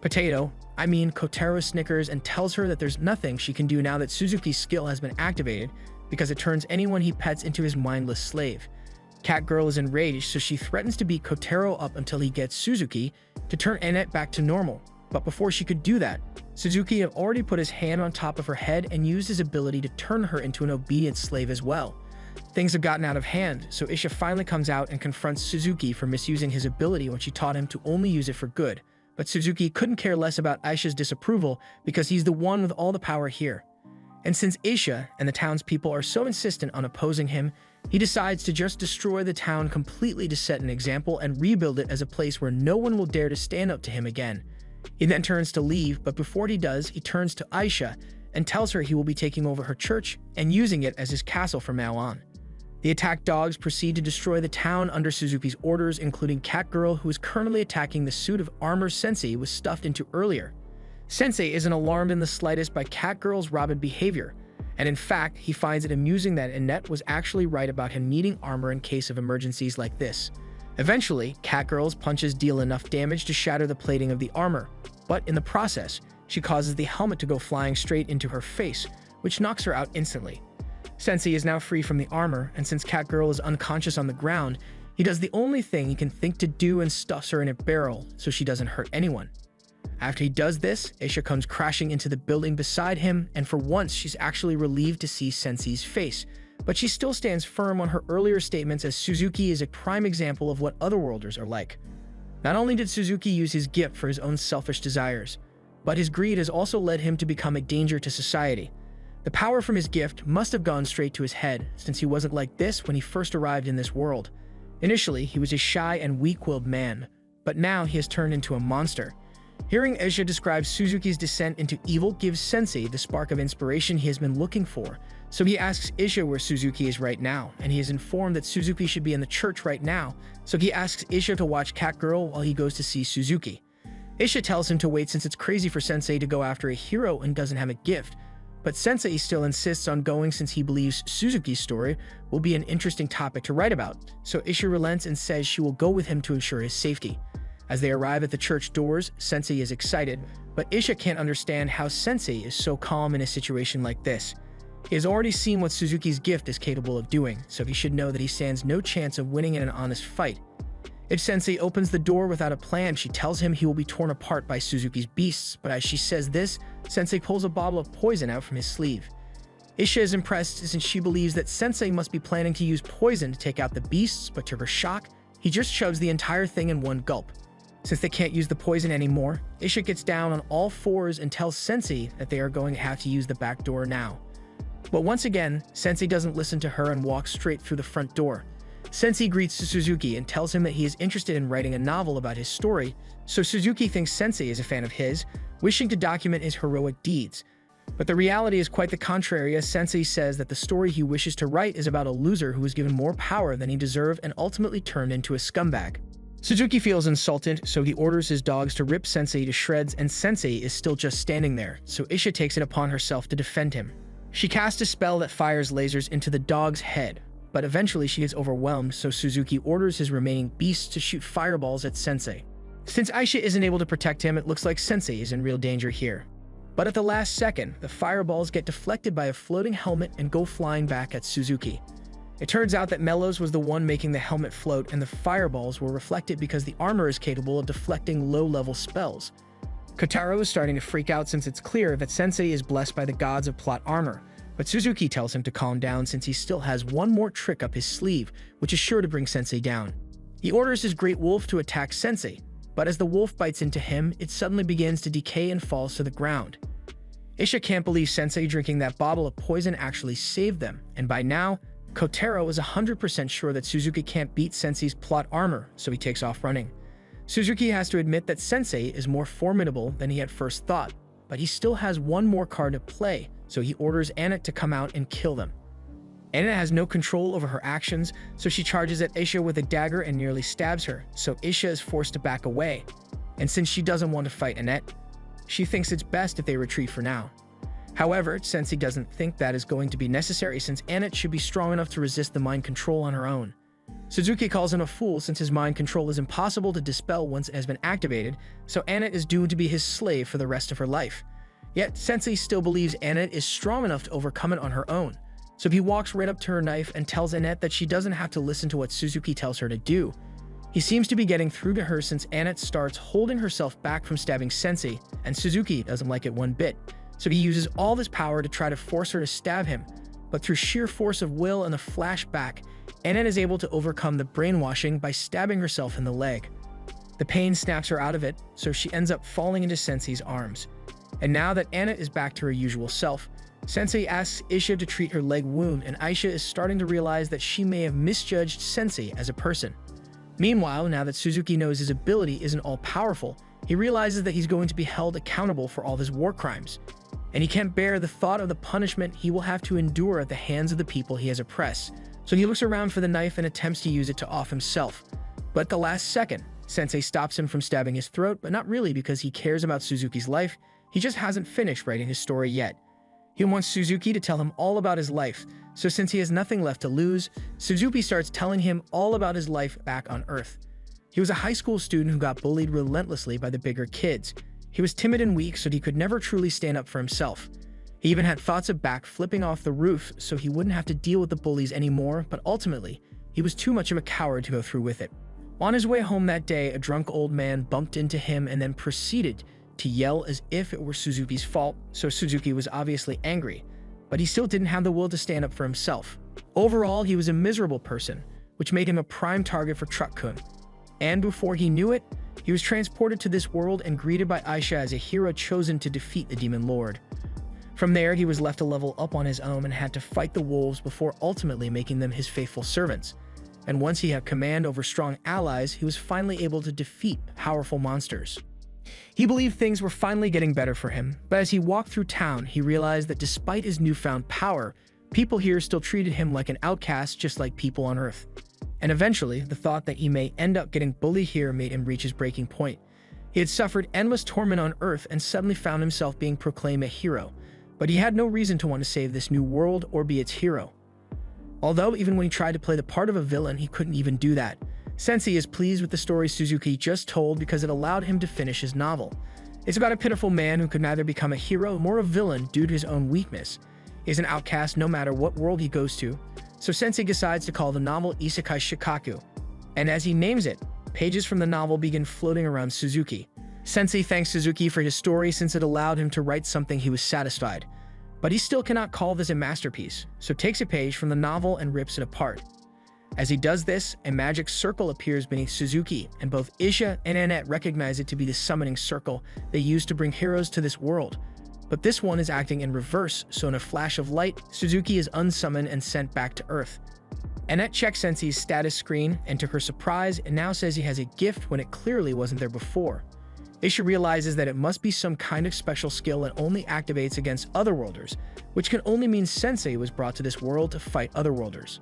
Kotaro snickers and tells her that there's nothing she can do now that Suzuki's skill has been activated because it turns anyone he pets into his mindless slave. Catgirl is enraged, so she threatens to beat Kotaro up until he gets Suzuki to turn Annette back to normal. But before she could do that, Suzuki had already put his hand on top of her head and used his ability to turn her into an obedient slave as well. Things have gotten out of hand, so Isha finally comes out and confronts Suzuki for misusing his ability when she taught him to only use it for good. But Suzuki couldn't care less about Isha's disapproval because he's the one with all the power here. And since Isha and the townspeople are so insistent on opposing him, he decides to just destroy the town completely to set an example and rebuild it as a place where no one will dare to stand up to him again. He then turns to leave, but before he does, he turns to Isha and tells her he will be taking over her church and using it as his castle from now on. The attack dogs proceed to destroy the town under Suzuki's orders, including Catgirl, who is currently attacking the suit of armor Sensei was stuffed into earlier. Sensei isn't alarmed in the slightest by Catgirl's rabid behavior, and in fact, he finds it amusing that Annette was actually right about him needing armor in case of emergencies like this. Eventually, Catgirl's punches deal enough damage to shatter the plating of the armor, but in the process, she causes the helmet to go flying straight into her face, which knocks her out instantly. Sensei is now free from the armor, and since Catgirl is unconscious on the ground, he does the only thing he can think to do and stuffs her in a barrel so she doesn't hurt anyone. After he does this, Isha comes crashing into the building beside him, and for once she's actually relieved to see Sensei's face, but she still stands firm on her earlier statements as Suzuki is a prime example of what otherworlders are like. Not only did Suzuki use his gift for his own selfish desires, but his greed has also led him to become a danger to society. The power from his gift must have gone straight to his head, since he wasn't like this when he first arrived in this world. Initially, he was a shy and weak-willed man, but now he has turned into a monster. Hearing Isha describe Suzuki's descent into evil gives Sensei the spark of inspiration he has been looking for, so he asks Isha where Suzuki is right now, and he is informed that Suzuki should be in the church right now, so he asks Isha to watch Catgirl while he goes to see Suzuki. Isha tells him to wait since it's crazy for Sensei to go after a hero and doesn't have a gift, but Sensei still insists on going since he believes Suzuki's story will be an interesting topic to write about, so Isha relents and says she will go with him to ensure his safety. As they arrive at the church doors, Sensei is excited, but Isha can't understand how Sensei is so calm in a situation like this. He has already seen what Suzuki's gift is capable of doing, so he should know that he stands no chance of winning in an honest fight. If Sensei opens the door without a plan, she tells him he will be torn apart by Suzuki's beasts, but as she says this, Sensei pulls a bottle of poison out from his sleeve. Isha is impressed since she believes that Sensei must be planning to use poison to take out the beasts, but to her shock, he just shoves the entire thing in one gulp. Since they can't use the poison anymore, Isha gets down on all fours and tells Sensei that they are going to have to use the back door now. But once again, Sensei doesn't listen to her and walks straight through the front door. Sensei greets Suzuki and tells him that he is interested in writing a novel about his story, so Suzuki thinks Sensei is a fan of his, wishing to document his heroic deeds. But the reality is quite the contrary, as Sensei says that the story he wishes to write is about a loser who was given more power than he deserved and ultimately turned into a scumbag. Suzuki feels insulted, so he orders his dogs to rip Sensei to shreds, and Sensei is still just standing there, so Isha takes it upon herself to defend him. She casts a spell that fires lasers into the dog's head, but eventually she gets overwhelmed, so Suzuki orders his remaining beasts to shoot fireballs at Sensei. Since Aisha isn't able to protect him, it looks like Sensei is in real danger here. But at the last second, the fireballs get deflected by a floating helmet and go flying back at Suzuki. It turns out that Mellows was the one making the helmet float, and the fireballs were reflected because the armor is capable of deflecting low-level spells. Kotaro is starting to freak out since it's clear that Sensei is blessed by the gods of plot armor, but Suzuki tells him to calm down since he still has one more trick up his sleeve, which is sure to bring Sensei down. He orders his great wolf to attack Sensei, but as the wolf bites into him, it suddenly begins to decay and falls to the ground. Isha can't believe Sensei drinking that bottle of poison actually saved them, and by now, Kotaro is 100% sure that Suzuki can't beat Sensei's plot armor, so he takes off running. Suzuki has to admit that Sensei is more formidable than he at first thought, but he still has one more card to play, so he orders Annette to come out and kill them. Annette has no control over her actions, so she charges at Isha with a dagger and nearly stabs her, so Isha is forced to back away. And since she doesn't want to fight Annette, she thinks it's best if they retreat for now. However, Sensei doesn't think that is going to be necessary since Annette should be strong enough to resist the mind control on her own. Suzuki calls him a fool since his mind control is impossible to dispel once it has been activated, so Annette is doomed to be his slave for the rest of her life. Yet, Sensei still believes Annette is strong enough to overcome it on her own, so he walks right up to her knife and tells Annette that she doesn't have to listen to what Suzuki tells her to do. He seems to be getting through to her since Annette starts holding herself back from stabbing Sensei, and Suzuki doesn't like it one bit, so he uses all his power to try to force her to stab him, but through sheer force of will and a flashback, Annette is able to overcome the brainwashing by stabbing herself in the leg. The pain snaps her out of it, so she ends up falling into Sensei's arms. And now that Annette is back to her usual self, Sensei asks Isha to treat her leg wound, and Aisha is starting to realize that she may have misjudged Sensei as a person. Meanwhile, now that Suzuki knows his ability isn't all-powerful, he realizes that he's going to be held accountable for all his war crimes, and he can't bear the thought of the punishment he will have to endure at the hands of the people he has oppressed, so he looks around for the knife and attempts to use it to off himself. But at the last second, Sensei stops him from stabbing his throat, but not really because he cares about Suzuki's life. He just hasn't finished writing his story yet. He wants Suzuki to tell him all about his life, so since he has nothing left to lose, Suzuki starts telling him all about his life back on Earth. He was a high school student who got bullied relentlessly by the bigger kids. He was timid and weak, so he could never truly stand up for himself. He even had thoughts of flipping off the roof so he wouldn't have to deal with the bullies anymore, but ultimately, he was too much of a coward to go through with it. On his way home that day, a drunk old man bumped into him and then proceeded to yell as if it were Suzuki's fault, so Suzuki was obviously angry, but he still didn't have the will to stand up for himself. Overall, he was a miserable person, which made him a prime target for Truck-kun. And before he knew it, he was transported to this world and greeted by Aisha as a hero chosen to defeat the Demon Lord. From there, he was left to level up on his own and had to fight the wolves before ultimately making them his faithful servants. And once he had command over strong allies, he was finally able to defeat powerful monsters. He believed things were finally getting better for him, but as he walked through town, he realized that despite his newfound power, people here still treated him like an outcast just like people on Earth. And eventually, the thought that he may end up getting bullied here made him reach his breaking point. He had suffered endless torment on Earth and suddenly found himself being proclaimed a hero, but he had no reason to want to save this new world or be its hero. Although even when he tried to play the part of a villain, he couldn't even do that. Sensei is pleased with the story Suzuki just told because it allowed him to finish his novel. It's about a pitiful man who could neither become a hero nor a villain due to his own weakness. He's an outcast no matter what world he goes to, so Sensei decides to call the novel Isekaid Shikaku. And as he names it, pages from the novel begin floating around Suzuki. Sensei thanks Suzuki for his story since it allowed him to write something he was satisfied. But he still cannot call this a masterpiece, so takes a page from the novel and rips it apart. As he does this, a magic circle appears beneath Suzuki, and both Isha and Annette recognize it to be the summoning circle they used to bring heroes to this world. But this one is acting in reverse, so in a flash of light, Suzuki is unsummoned and sent back to Earth. Annette checks Sensei's status screen, and to her surprise, it now says he has a gift when it clearly wasn't there before. Isha realizes that it must be some kind of special skill and only activates against Otherworlders, which can only mean Sensei was brought to this world to fight Otherworlders.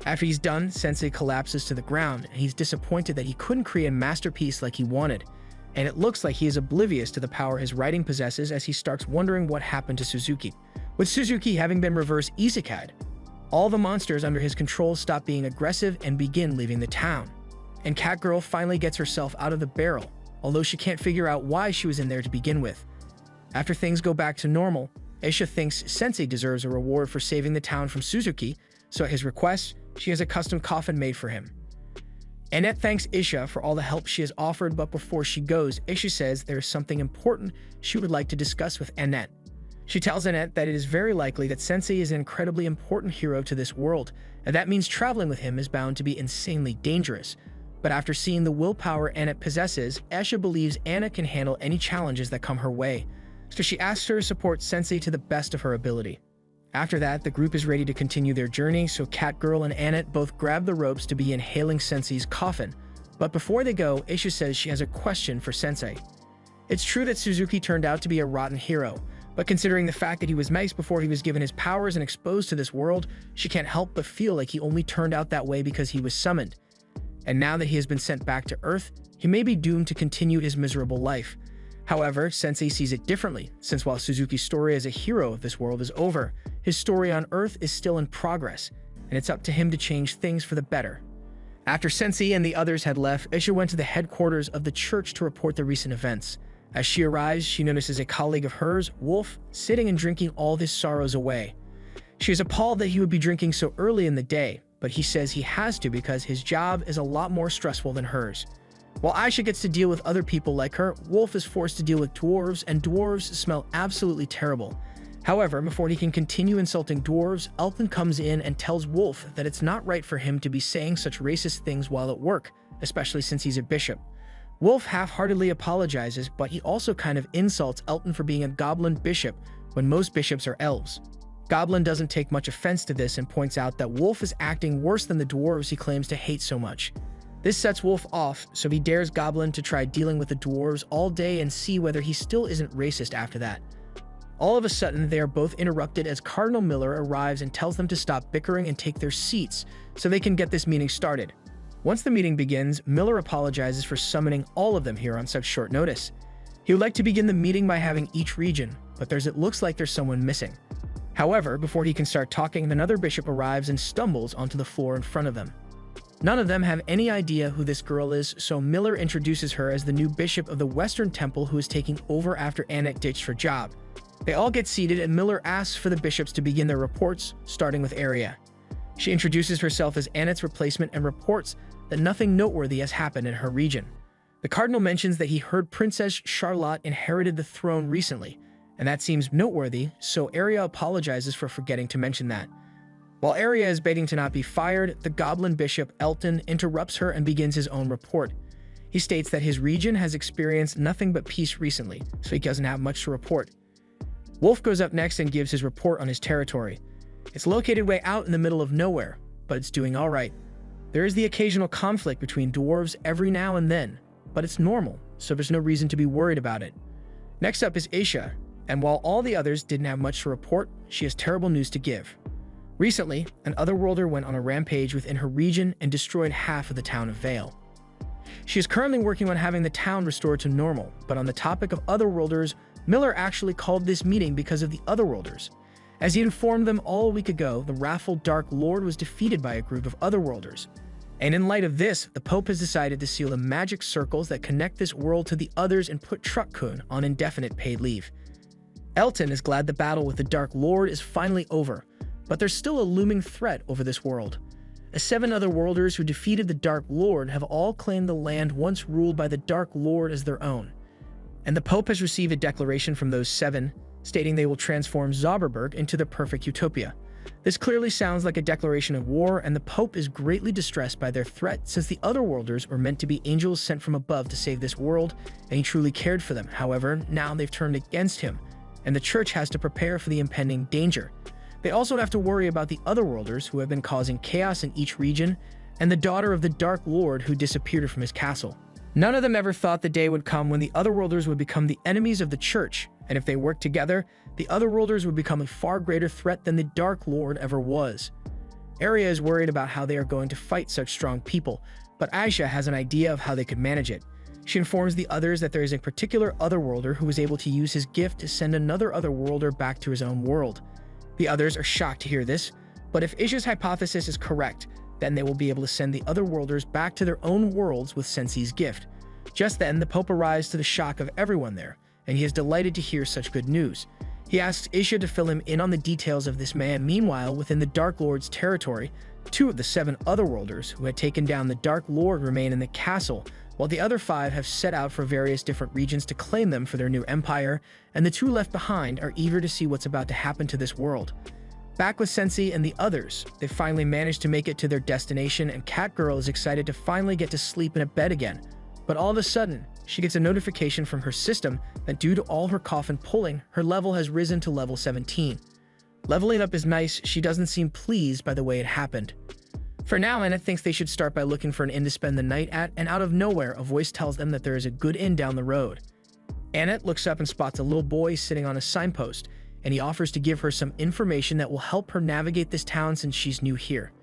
After he's done, Sensei collapses to the ground, and he's disappointed that he couldn't create a masterpiece like he wanted, and it looks like he is oblivious to the power his writing possesses as he starts wondering what happened to Suzuki. With Suzuki having been reverse Isekaid, all the monsters under his control stop being aggressive and begin leaving the town. And Catgirl finally gets herself out of the barrel, although she can't figure out why she was in there to begin with. After things go back to normal, Isha thinks Sensei deserves a reward for saving the town from Suzuki, so at his request, she has a custom coffin made for him. Annette thanks Isha for all the help she has offered, but before she goes, Isha says there is something important she would like to discuss with Annette. She tells Annette that it is very likely that Sensei is an incredibly important hero to this world, and that means traveling with him is bound to be insanely dangerous. But after seeing the willpower Annette possesses, Isha believes Annette can handle any challenges that come her way, so she asks her to support Sensei to the best of her ability. After that, the group is ready to continue their journey, so Catgirl and Annette both grab the ropes to begin hailing Sensei's coffin. But before they go, Isha says she has a question for Sensei. It's true that Suzuki turned out to be a rotten hero, but considering the fact that he was nice before he was given his powers and exposed to this world, she can't help but feel like he only turned out that way because he was summoned. And now that he has been sent back to Earth, he may be doomed to continue his miserable life. However, Sensei sees it differently, since while Suzuki's story as a hero of this world is over, his story on Earth is still in progress, and it's up to him to change things for the better. After Sensei and the others had left, Isha went to the headquarters of the church to report the recent events. As she arrives, she notices a colleague of hers, Wolf, sitting and drinking all his sorrows away. She is appalled that he would be drinking so early in the day, but he says he has to because his job is a lot more stressful than hers. While Aisha gets to deal with other people like her, Wolf is forced to deal with dwarves, and dwarves smell absolutely terrible. However, before he can continue insulting dwarves, Elton comes in and tells Wolf that it's not right for him to be saying such racist things while at work, especially since he's a bishop. Wolf half-heartedly apologizes, but he also kind of insults Elton for being a goblin bishop when most bishops are elves. Goblin doesn't take much offense to this and points out that Wolf is acting worse than the dwarves he claims to hate so much. This sets Wolf off, so he dares Goblin to try dealing with the dwarves all day and see whether he still isn't racist after that. All of a sudden, they are both interrupted as Cardinal Miller arrives and tells them to stop bickering and take their seats so they can get this meeting started. Once the meeting begins, Miller apologizes for summoning all of them here on such short notice. He would like to begin the meeting by having each region, but it looks like there's someone missing. However, before he can start talking, another bishop arrives and stumbles onto the floor in front of them. None of them have any idea who this girl is, so Miller introduces her as the new bishop of the Western Temple who is taking over after Annette ditched her job. They all get seated and Miller asks for the bishops to begin their reports, starting with Aria. She introduces herself as Annette's replacement and reports that nothing noteworthy has happened in her region. The cardinal mentions that he heard Princess Charlotte inherited the throne recently, and that seems noteworthy, so Aria apologizes for forgetting to mention that. While Aria is begging to not be fired, the goblin bishop Elton interrupts her and begins his own report. He states that his region has experienced nothing but peace recently, so he doesn't have much to report. Wolf goes up next and gives his report on his territory. It's located way out in the middle of nowhere, but it's doing all right. There is the occasional conflict between dwarves every now and then, but it's normal, so there's no reason to be worried about it. Next up is Isha, and while all the others didn't have much to report, she has terrible news to give. Recently, an Otherworlder went on a rampage within her region and destroyed half of the town of Vale. She is currently working on having the town restored to normal, but on the topic of Otherworlders, Miller actually called this meeting because of the Otherworlders. As he informed them all a week ago, the wrathful Dark Lord was defeated by a group of Otherworlders. And in light of this, the Pope has decided to seal the magic circles that connect this world to the others and put Truck-kun on indefinite paid leave. Elton is glad the battle with the Dark Lord is finally over, but there's still a looming threat over this world. The 7 Otherworlders who defeated the Dark Lord have all claimed the land once ruled by the Dark Lord as their own. And the Pope has received a declaration from those 7, stating they will transform Zauberberg into the perfect utopia. This clearly sounds like a declaration of war, and the Pope is greatly distressed by their threat since the Otherworlders were meant to be angels sent from above to save this world, and he truly cared for them. However, now they've turned against him, and the Church has to prepare for the impending danger. They also have to worry about the Otherworlders who have been causing chaos in each region, and the daughter of the Dark Lord who disappeared from his castle. None of them ever thought the day would come when the Otherworlders would become the enemies of the Church, and if they worked together, the Otherworlders would become a far greater threat than the Dark Lord ever was. Arya is worried about how they are going to fight such strong people, but Aisha has an idea of how they could manage it. She informs the others that there is a particular Otherworlder who was able to use his gift to send another Otherworlder back to his own world. The others are shocked to hear this, but if Isha's hypothesis is correct, then they will be able to send the Otherworlders back to their own worlds with Sensei's gift. Just then, the Pope arrives to the shock of everyone there, and he is delighted to hear such good news. He asks Isha to fill him in on the details of this man. Meanwhile, within the Dark Lord's territory, 2 of the 7 Otherworlders who had taken down the Dark Lord remain in the castle, while the other 5 have set out for various different regions to claim them for their new empire, and the 2 left behind are eager to see what's about to happen to this world. Back with Sensei and the others, they finally managed to make it to their destination, and Catgirl is excited to finally get to sleep in a bed again. But all of a sudden, she gets a notification from her system that due to all her coffin pulling, her level has risen to level 17. Leveling up is nice, she doesn't seem pleased by the way it happened. For now, Anna thinks they should start by looking for an inn to spend the night at, and out of nowhere, a voice tells them that there is a good inn down the road. Annette looks up and spots a little boy sitting on a signpost, and he offers to give her some information that will help her navigate this town since she's new here.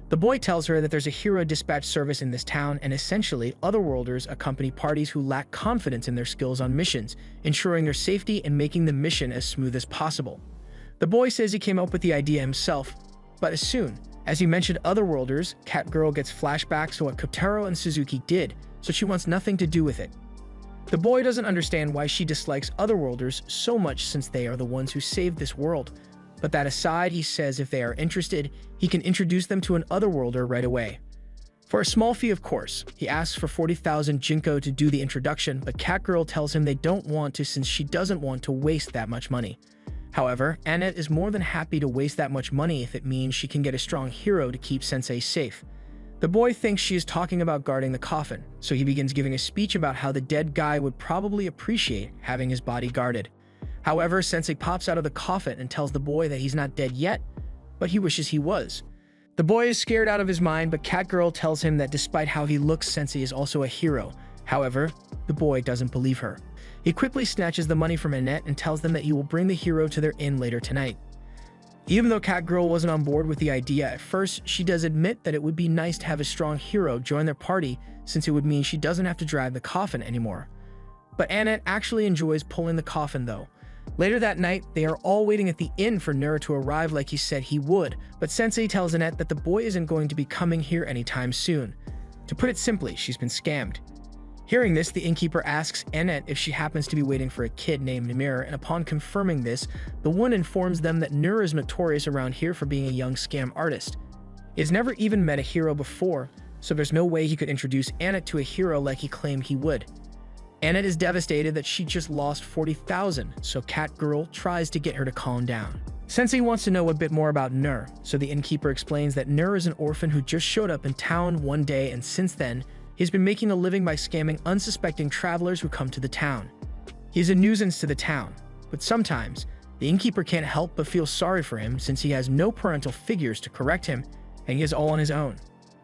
The boy tells her that there's a hero dispatch service in this town, and essentially, Otherworlders accompany parties who lack confidence in their skills on missions, ensuring their safety and making the mission as smooth as possible. The boy says he came up with the idea himself, but as soon as he mentioned Otherworlders, Catgirl gets flashbacks to what Kotaro and Suzuki did, so she wants nothing to do with it. The boy doesn't understand why she dislikes Otherworlders so much since they are the ones who saved this world. But that aside, he says if they are interested, he can introduce them to an Otherworlder right away. For a small fee, of course. He asks for 40,000 Jinko to do the introduction, but Catgirl tells him they don't want to since she doesn't want to waste that much money. However, Annette is more than happy to waste that much money if it means she can get a strong hero to keep Sensei safe. The boy thinks she is talking about guarding the coffin, so he begins giving a speech about how the dead guy would probably appreciate having his body guarded. However, Sensei pops out of the coffin and tells the boy that he's not dead yet, but he wishes he was. The boy is scared out of his mind, but Catgirl tells him that despite how he looks, Sensei is also a hero. However, the boy doesn't believe her. He quickly snatches the money from Annette and tells them that he will bring the hero to their inn later tonight. Even though Catgirl wasn't on board with the idea at first, she does admit that it would be nice to have a strong hero join their party since it would mean she doesn't have to drive the coffin anymore. But Annette actually enjoys pulling the coffin though. Later that night, they are all waiting at the inn for Nura to arrive like he said he would, but Sensei tells Annette that the boy isn't going to be coming here anytime soon. To put it simply, she's been scammed. Hearing this, the innkeeper asks Annette if she happens to be waiting for a kid named Namir, and upon confirming this, the one informs them that Nura is notorious around here for being a young scam artist. He has never even met a hero before, so there's no way he could introduce Annette to a hero like he claimed he would. Annette is devastated that she just lost 40,000, so Catgirl tries to get her to calm down. Sensei wants to know a bit more about Nur, so the innkeeper explains that Nur is an orphan who just showed up in town one day, and since then, he's been making a living by scamming unsuspecting travelers who come to the town. He's a nuisance to the town, but sometimes, the innkeeper can't help but feel sorry for him since he has no parental figures to correct him, and he is all on his own.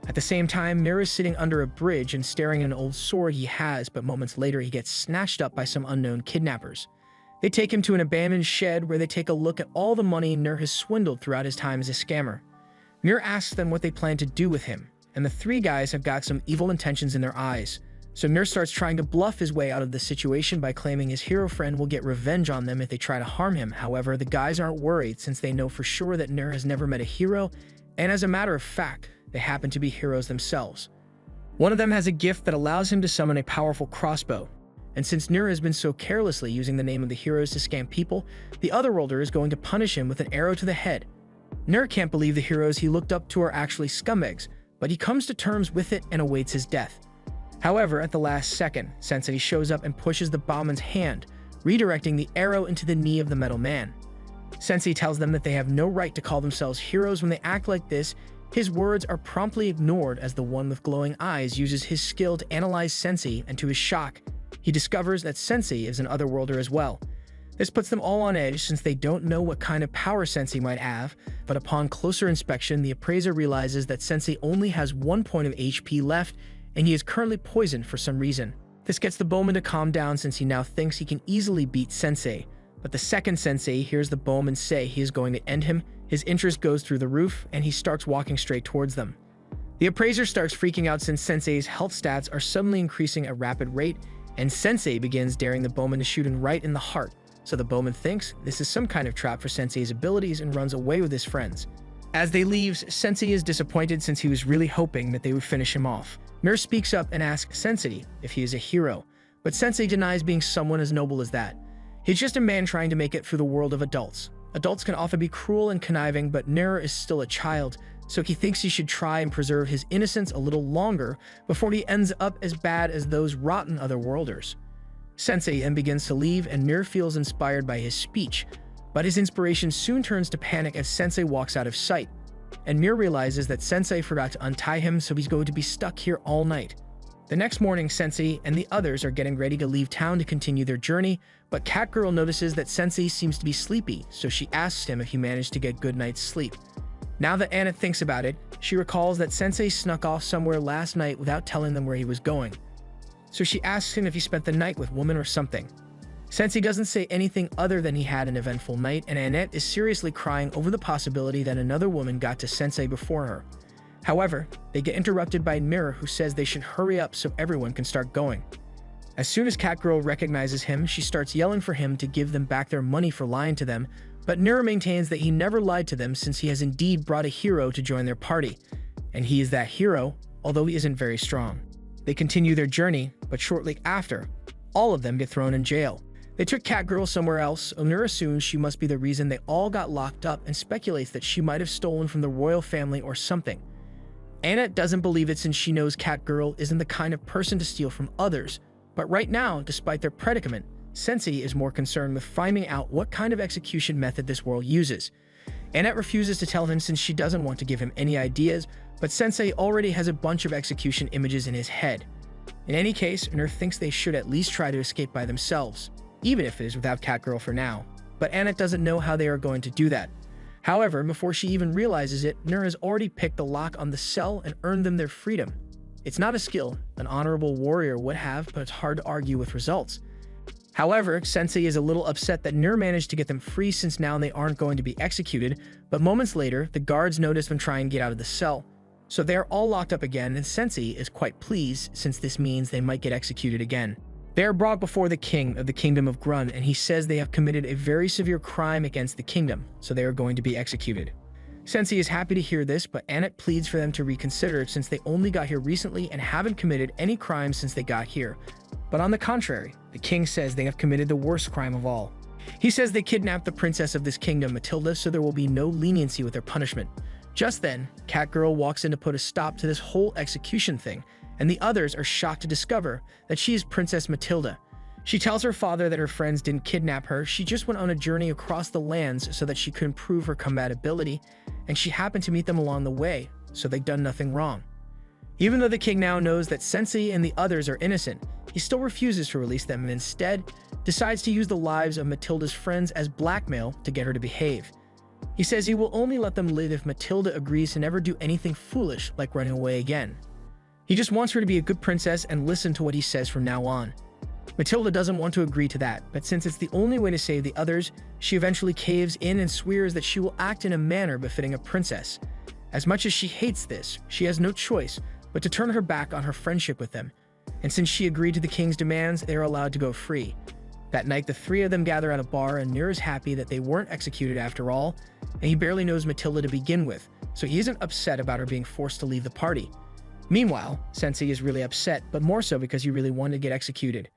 At the same time, Nur is sitting under a bridge and staring at an old sword he has, but moments later he gets snatched up by some unknown kidnappers. They take him to an abandoned shed where they take a look at all the money Nur has swindled throughout his time as a scammer. Nur asks them what they plan to do with him, and the 3 guys have got some evil intentions in their eyes, So Nur starts trying to bluff his way out of the situation by claiming his hero friend will get revenge on them if they try to harm him. However, the guys aren't worried since they know for sure that Nur has never met a hero, and as a matter of fact, they happen to be heroes themselves. One of them has a gift that allows him to summon a powerful crossbow, and since Nur has been so carelessly using the name of the heroes to scam people, the other worlder is going to punish him with an arrow to the head. Nur can't believe the heroes he looked up to are actually scumbags, but he comes to terms with it and awaits his death. However, at the last second, Sensei shows up and pushes the bowman's hand, redirecting the arrow into the knee of the metal man. Sensei tells them that they have no right to call themselves heroes when they act like this. His words are promptly ignored as the one with glowing eyes uses his skill to analyze Sensei, and to his shock, he discovers that Sensei is an otherworlder as well. This puts them all on edge since they don't know what kind of power Sensei might have, but upon closer inspection, the appraiser realizes that Sensei only has 1 point of HP left, and he is currently poisoned for some reason. This gets the bowman to calm down since he now thinks he can easily beat Sensei. But the second Sensei hears the bowman say he is going to end him, his interest goes through the roof, and he starts walking straight towards them. The appraiser starts freaking out since Sensei's health stats are suddenly increasing at a rapid rate, and Sensei begins daring the bowman to shoot him right in the heart. So the bowman thinks this is some kind of trap for Sensei's abilities and runs away with his friends. As they leave, Sensei is disappointed since he was really hoping that they would finish him off. Nur speaks up and asks Sensei if he is a hero, but Sensei denies being someone as noble as that. He's just a man trying to make it through the world of adults. Adults can often be cruel and conniving, but Nur is still a child, so he thinks he should try and preserve his innocence a little longer before he ends up as bad as those rotten otherworlders. Sensei then begins to leave, and Nur feels inspired by his speech, but his inspiration soon turns to panic as Sensei walks out of sight. And Nur realizes that Sensei forgot to untie him, so he's going to be stuck here all night. The next morning, Sensei and the others are getting ready to leave town to continue their journey, but Catgirl notices that Sensei seems to be sleepy, so she asks him if he managed to get good night's sleep. Now that Anna thinks about it, she recalls that Sensei snuck off somewhere last night without telling them where he was going. So she asks him if he spent the night with women or something. Sensei doesn't say anything other than he had an eventful night, and Annette is seriously crying over the possibility that another woman got to Sensei before her. However, they get interrupted by Mirror, who says they should hurry up so everyone can start going. As soon as Catgirl recognizes him, she starts yelling for him to give them back their money for lying to them, but Mirror maintains that he never lied to them since he has indeed brought a hero to join their party. And he is that hero, although he isn't very strong. They continue their journey, but shortly after, all of them get thrown in jail. They took Catgirl somewhere else. Nur assumes she must be the reason they all got locked up and speculates that she might have stolen from the royal family or something. Annette doesn't believe it since she knows Catgirl isn't the kind of person to steal from others, but right now, despite their predicament, Sensei is more concerned with finding out what kind of execution method this world uses. Annette refuses to tell him since she doesn't want to give him any ideas, but Sensei already has a bunch of execution images in his head. In any case, Nur thinks they should at least try to escape by themselves, even if it is without Catgirl for now, but Annette doesn't know how they are going to do that. However, before she even realizes it, Nur has already picked the lock on the cell and earned them their freedom. It's not a skill an honorable warrior would have, but it's hard to argue with results. However, Sensei is a little upset that Nur managed to get them free since now they aren't going to be executed, but moments later, the guards notice them try and get out of the cell. So they are all locked up again, and Sensei is quite pleased since this means they might get executed again. They are brought before the king of the kingdom of Grun, and he says they have committed a very severe crime against the kingdom, so they are going to be executed. Sensei is happy to hear this, but Annette pleads for them to reconsider since they only got here recently and haven't committed any crimes since they got here. But on the contrary, the king says they have committed the worst crime of all. He says they kidnapped the princess of this kingdom, Matilda, so there will be no leniency with their punishment. Just then, Catgirl walks in to put a stop to this whole execution thing, and the others are shocked to discover that she is Princess Matilda. She tells her father that her friends didn't kidnap her, she just went on a journey across the lands so that she could improve her combat ability, and she happened to meet them along the way, so they'd done nothing wrong. Even though the king now knows that Sensei and the others are innocent, he still refuses to release them and instead decides to use the lives of Matilda's friends as blackmail to get her to behave. He says he will only let them live if Matilda agrees to never do anything foolish like running away again. He just wants her to be a good princess and listen to what he says from now on. Matilda doesn't want to agree to that, but since it's the only way to save the others, she eventually caves in and swears that she will act in a manner befitting a princess. As much as she hates this, she has no choice but to turn her back on her friendship with them. and since she agreed to the king's demands, they are allowed to go free. That night, the three of them gather at a bar, and Mir is happy that they weren't executed after all, and he barely knows Matilda to begin with, so he isn't upset about her being forced to leave the party. Meanwhile, Sensei is really upset, but more so because he really wanted to get executed.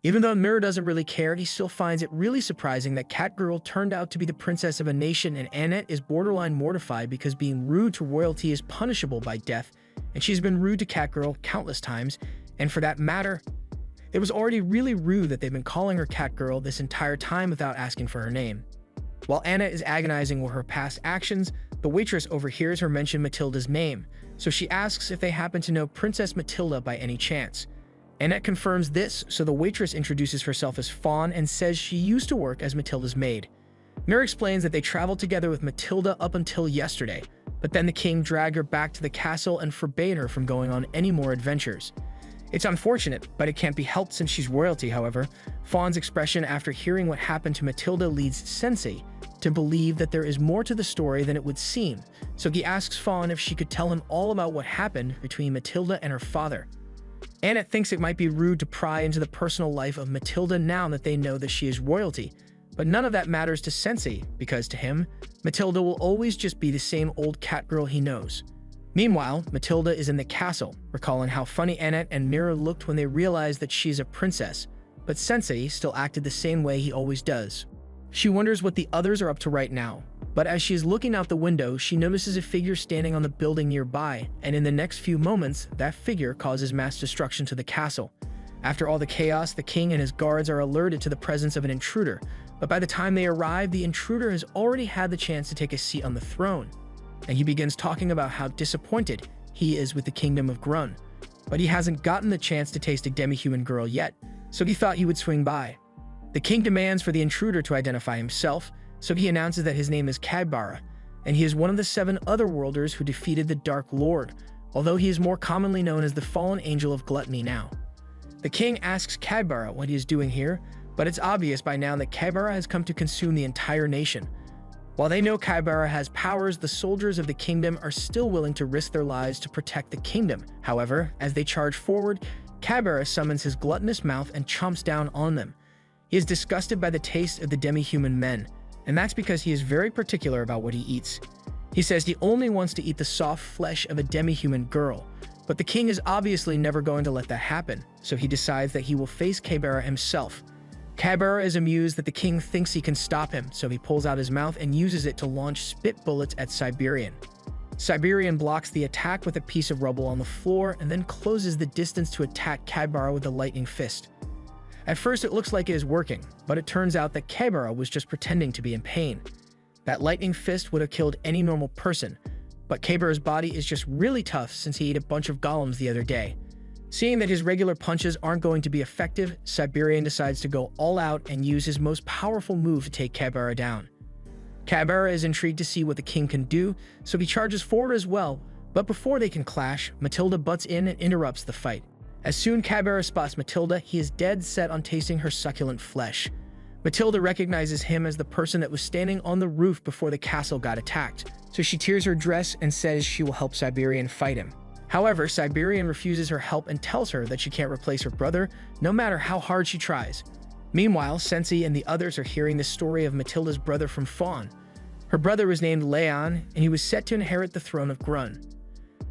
Even though Mir doesn't really care, he still finds it really surprising that Catgirl turned out to be the princess of a nation, and Annette is borderline mortified because being rude to royalty is punishable by death, and she's been rude to Catgirl countless times, and for that matter, it was already really rude that they've been calling her Catgirl this entire time without asking for her name. While Annette is agonizing over her past actions, the waitress overhears her mention Matilda's name, so she asks if they happen to know Princess Matilda by any chance. Annette confirms this, so the waitress introduces herself as Fawn and says she used to work as Matilda's maid. Mir explains that they traveled together with Matilda up until yesterday, but then the king dragged her back to the castle and forbade her from going on any more adventures. It's unfortunate, but it can't be helped since she's royalty. However, Fawn's expression after hearing what happened to Matilda leads Sensei to believe that there is more to the story than it would seem, so he asks Fawn if she could tell him all about what happened between Matilda and her father. Annette thinks it might be rude to pry into the personal life of Matilda now that they know that she is royalty, but none of that matters to Sensei because to him, Matilda will always just be the same old Catgirl he knows. Meanwhile, Matilda is in the castle, recalling how funny Annette and Mira looked when they realized that she's a princess, but Sensei still acted the same way he always does. She wonders what the others are up to right now, but as she is looking out the window, she notices a figure standing on the building nearby, and in the next few moments, that figure causes mass destruction to the castle. After all the chaos, the king and his guards are alerted to the presence of an intruder, but by the time they arrive, the intruder has already had the chance to take a seat on the throne, and he begins talking about how disappointed he is with the kingdom of Grun, but he hasn't gotten the chance to taste a demi-human girl yet, so he thought he would swing by. The king demands for the intruder to identify himself, so he announces that his name is Cadbara, and he is one of the 7 otherworlders who defeated the Dark Lord, although he is more commonly known as the Fallen Angel of Gluttony now. The king asks Cadbara what he is doing here, but it's obvious by now that Cadbara has come to consume the entire nation. While they know Cadbara has powers, the soldiers of the kingdom are still willing to risk their lives to protect the kingdom. However, as they charge forward, Cadbara summons his gluttonous mouth and chomps down on them. He is disgusted by the taste of the demi-human men, and that's because he is very particular about what he eats. He says he only wants to eat the soft flesh of a demi-human girl, but the king is obviously never going to let that happen, so he decides that he will face Cadbara himself. Cadbara is amused that the king thinks he can stop him, so he pulls out his mouth and uses it to launch spit bullets at Siberian. Siberian blocks the attack with a piece of rubble on the floor and then closes the distance to attack Cadbara with a lightning fist. At first it looks like it is working, but it turns out that Cadbara was just pretending to be in pain. That lightning fist would have killed any normal person, but Cadbara's body is just really tough since he ate a bunch of golems the other day. Seeing that his regular punches aren't going to be effective, Siberian decides to go all out and use his most powerful move to take Cadbara down. Cadbara is intrigued to see what the king can do, so he charges forward as well, but before they can clash, Matilda butts in and interrupts the fight. As soon Cadbara spots Matilda, he is dead set on tasting her succulent flesh. Matilda recognizes him as the person that was standing on the roof before the castle got attacked, so she tears her dress and says she will help Siberian fight him. However, Siberian refuses her help and tells her that she can't replace her brother, no matter how hard she tries. Meanwhile, Sensei and the others are hearing the story of Matilda's brother from Fawn. Her brother was named Leon, and he was set to inherit the throne of Grun.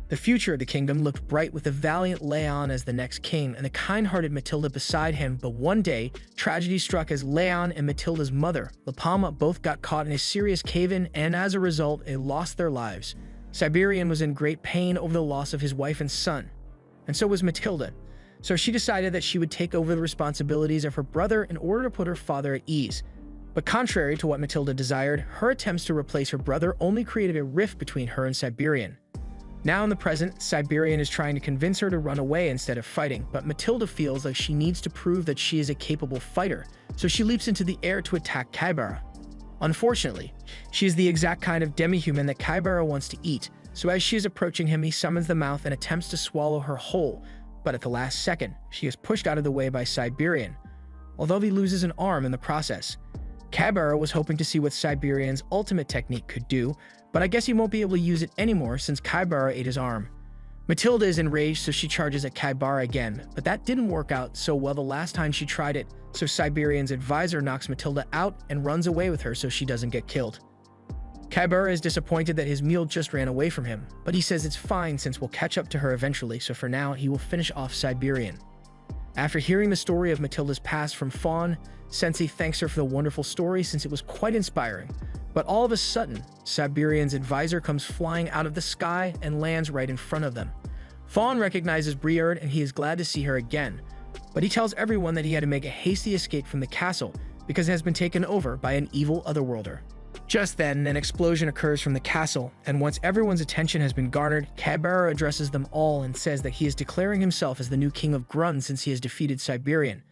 The future of the kingdom looked bright with the valiant Leon as the next king and the kind-hearted Matilda beside him, but one day, tragedy struck as Leon and Matilda's mother, La Palma, both got caught in a serious cave-in, and as a result, they lost their lives. Siberian was in great pain over the loss of his wife and son, and so was Matilda, so she decided that she would take over the responsibilities of her brother in order to put her father at ease. But contrary to what Matilda desired, her attempts to replace her brother only created a rift between her and Siberian. Now in the present, Siberian is trying to convince her to run away instead of fighting, but Matilda feels like she needs to prove that she is a capable fighter, so she leaps into the air to attack Cadbara. Unfortunately, she is the exact kind of demi-human that Cadbara wants to eat, so as she is approaching him, he summons the mouth and attempts to swallow her whole, but at the last second, she is pushed out of the way by Siberian, although he loses an arm in the process. Cadbara was hoping to see what Siberian's ultimate technique could do, but I guess he won't be able to use it anymore since Cadbara ate his arm. Matilda is enraged, so she charges at Kaibara again, but that didn't work out so well the last time she tried it, so Siberian's advisor knocks Matilda out and runs away with her so she doesn't get killed. Kaibara is disappointed that his mule just ran away from him, but he says it's fine since we'll catch up to her eventually, so for now he will finish off Siberian. After hearing the story of Matilda's past from Fawn, Sensei thanks her for the wonderful story since it was quite inspiring. But all of a sudden, Siberian's advisor comes flying out of the sky and lands right in front of them. Fawn recognizes Briard and he is glad to see her again, but he tells everyone that he had to make a hasty escape from the castle because it has been taken over by an evil otherworlder. Just then, an explosion occurs from the castle, and once everyone's attention has been garnered, Kaibara addresses them all and says that he is declaring himself as the new king of Grun since he has defeated Siberian.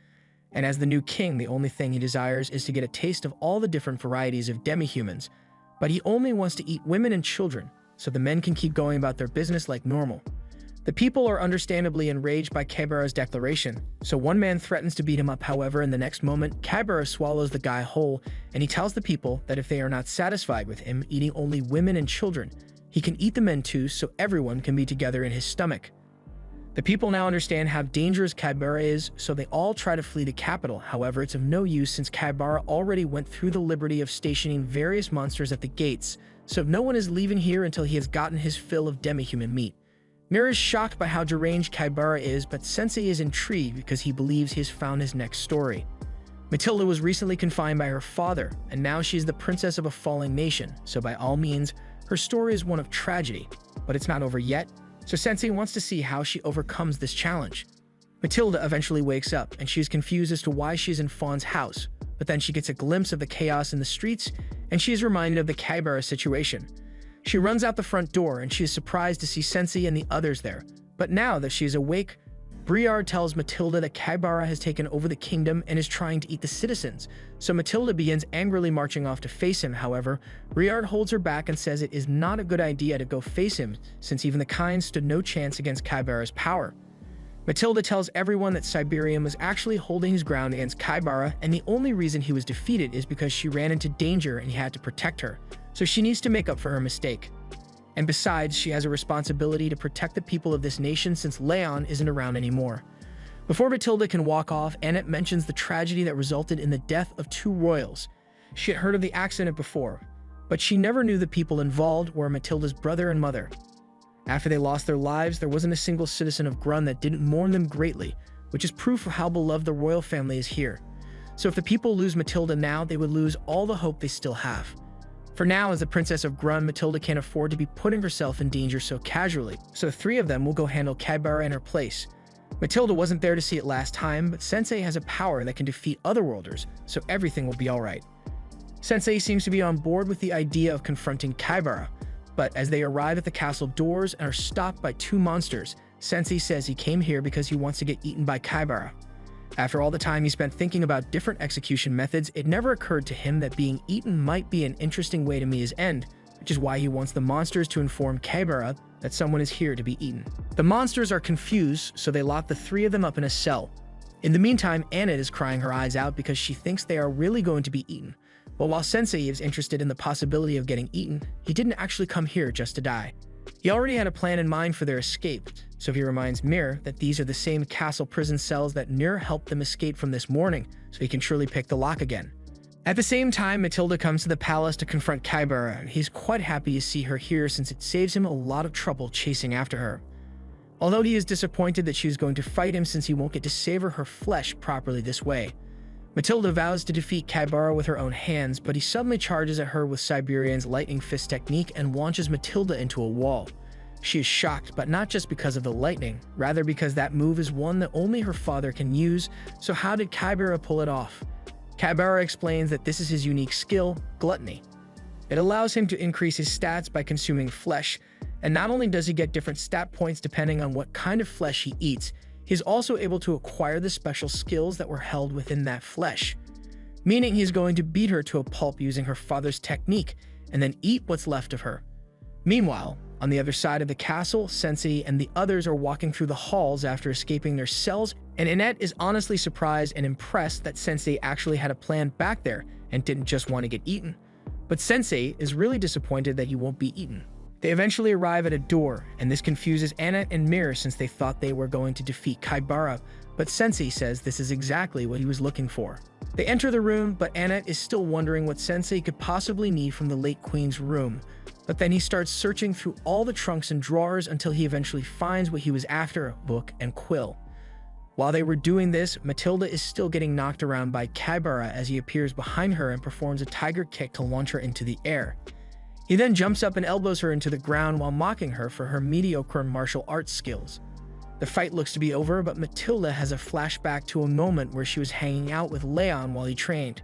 And as the new king, the only thing he desires is to get a taste of all the different varieties of demi-humans, but he only wants to eat women and children, so the men can keep going about their business like normal. The people are understandably enraged by Kaibara's declaration, so one man threatens to beat him up. However, in the next moment, Kaibara swallows the guy whole, and he tells the people that if they are not satisfied with him eating only women and children, he can eat the men too so everyone can be together in his stomach. The people now understand how dangerous Kaibara is, so they all try to flee the capital. However, it's of no use since Kaibara already went through the liberty of stationing various monsters at the gates, so no one is leaving here until he has gotten his fill of demi-human meat. Mir is shocked by how deranged Kaibara is, but Sensei is intrigued because he believes he has found his next story. Matilda was recently confined by her father, and now she is the princess of a falling nation, so by all means, her story is one of tragedy, but it's not over yet, so Sensei wants to see how she overcomes this challenge. Matilda eventually wakes up, and she is confused as to why she is in Fawn's house, but then she gets a glimpse of the chaos in the streets, and she is reminded of the Kaibara situation. She runs out the front door and she is surprised to see Sensei and the others there. But now that she is awake, Briard tells Matilda that Kaibara has taken over the kingdom and is trying to eat the citizens. So Matilda begins angrily marching off to face him. However, Briard holds her back and says it is not a good idea to go face him since even the kind stood no chance against Kaibara's power. Matilda tells everyone that Siberian was actually holding his ground against Kaibara, and the only reason he was defeated is because she ran into danger and he had to protect her. So she needs to make up for her mistake. And besides, she has a responsibility to protect the people of this nation since Leon isn't around anymore. Before Matilda can walk off, Annette mentions the tragedy that resulted in the death of 2 royals. She had heard of the accident before, but she never knew the people involved were Matilda's brother and mother. After they lost their lives, there wasn't a single citizen of Grun that didn't mourn them greatly, which is proof of how beloved the royal family is here. So if the people lose Matilda now, they would lose all the hope they still have. For now, as the princess of Grun, Matilda can't afford to be putting herself in danger so casually, so 3 of them will go handle Kaibara in her place. Matilda wasn't there to see it last time, but Sensei has a power that can defeat otherworlders, so everything will be alright. Sensei seems to be on board with the idea of confronting Kaibara, but as they arrive at the castle doors and are stopped by 2 monsters, Sensei says he came here because he wants to get eaten by Kaibara. After all the time he spent thinking about different execution methods, it never occurred to him that being eaten might be an interesting way to meet his end, which is why he wants the monsters to inform Kaibara that someone is here to be eaten. The monsters are confused, so they lock the 3 of them up in a cell. In the meantime, Annette is crying her eyes out because she thinks they are really going to be eaten. But while Sensei is interested in the possibility of getting eaten, he didn't actually come here just to die. He already had a plan in mind for their escape, so he reminds Mir that these are the same castle prison cells that Mir helped them escape from this morning, so he can surely pick the lock again. At the same time, Matilda comes to the palace to confront Kaibara, and he's quite happy to see her here since it saves him a lot of trouble chasing after her. Although he is disappointed that she is going to fight him since he won't get to savor her flesh properly this way. Matilda vows to defeat Kaibara with her own hands, but he suddenly charges at her with Siberian's lightning fist technique and launches Matilda into a wall. She is shocked, but not just because of the lightning, rather because that move is one that only her father can use, so how did Kaibara pull it off? Kaibara explains that this is his unique skill, gluttony. It allows him to increase his stats by consuming flesh, and not only does he get different stat points depending on what kind of flesh he eats, he's also able to acquire the special skills that were held within that flesh, meaning he's going to beat her to a pulp using her father's technique and then eat what's left of her. Meanwhile, on the other side of the castle, Sensei and the others are walking through the halls after escaping their cells, and Annette is honestly surprised and impressed that Sensei actually had a plan back there and didn't just want to get eaten. But Sensei is really disappointed that he won't be eaten. They eventually arrive at a door, and this confuses Annette and Mir since they thought they were going to defeat Kaibara, but Sensei says this is exactly what he was looking for. They enter the room, but Annette is still wondering what Sensei could possibly need from the late queen's room. But then he starts searching through all the trunks and drawers until he eventually finds what he was after, a book and quill. While they were doing this, Matilda is still getting knocked around by Kaibara as he appears behind her and performs a tiger kick to launch her into the air. He then jumps up and elbows her into the ground while mocking her for her mediocre martial arts skills. The fight looks to be over, but Matilda has a flashback to a moment where she was hanging out with Leon while he trained.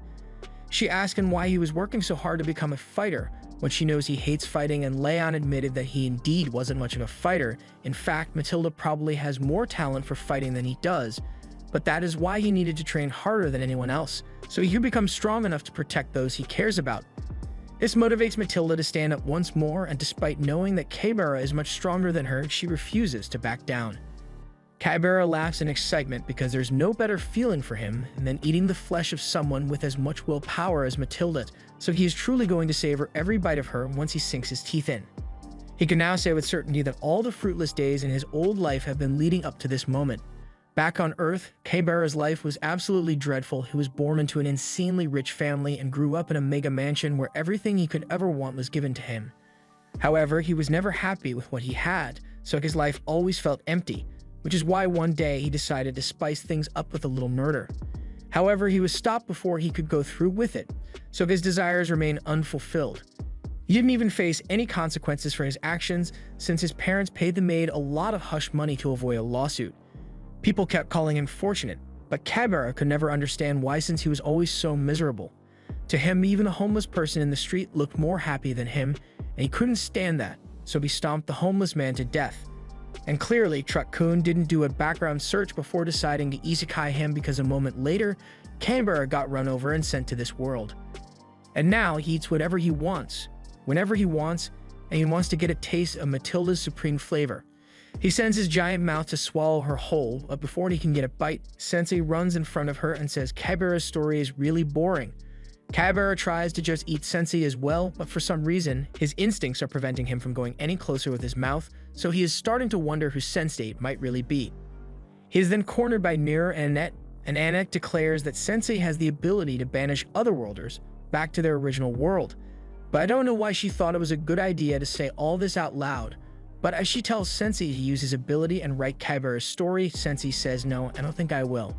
She asks him why he was working so hard to become a fighter, when she knows he hates fighting, and Leon admitted that he indeed wasn't much of a fighter. In fact, Matilda probably has more talent for fighting than he does, but that is why he needed to train harder than anyone else, so he could become strong enough to protect those he cares about. This motivates Matilda to stand up once more, and despite knowing that Kaibara is much stronger than her, she refuses to back down. Kaibara laughs in excitement because there's no better feeling for him than eating the flesh of someone with as much willpower as Matilda, so he is truly going to savor every bite of her once he sinks his teeth in. He can now say with certainty that all the fruitless days in his old life have been leading up to this moment. Back on Earth, Kaibara's life was absolutely dreadful. He was born into an insanely rich family and grew up in a mega mansion where everything he could ever want was given to him. However, he was never happy with what he had, so his life always felt empty, which is why one day he decided to spice things up with a little murder. However, he was stopped before he could go through with it, so his desires remain unfulfilled. He didn't even face any consequences for his actions since his parents paid the maid a lot of hush money to avoid a lawsuit. People kept calling him fortunate, but Kaibara could never understand why since he was always so miserable. To him, even a homeless person in the street looked more happy than him, and he couldn't stand that, so he stomped the homeless man to death. And clearly, Truck-kun didn't do a background search before deciding to isekai him because a moment later, Kaibara got run over and sent to this world. And now he eats whatever he wants, whenever he wants, and he wants to get a taste of Matilda's supreme flavor. He sends his giant mouth to swallow her whole, but before he can get a bite, Sensei runs in front of her and says Kaibara's story is really boring. Kaibara tries to just eat Sensei as well, but for some reason, his instincts are preventing him from going any closer with his mouth, so he is starting to wonder who Sensei might really be. He is then cornered by Mir and Annette, and Annette declares that Sensei has the ability to banish otherworlders back to their original world. But I don't know why she thought it was a good idea to say all this out loud. But as she tells Sensei to use his ability and write Kaibara's story, Sensei says, "No, I don't think I will."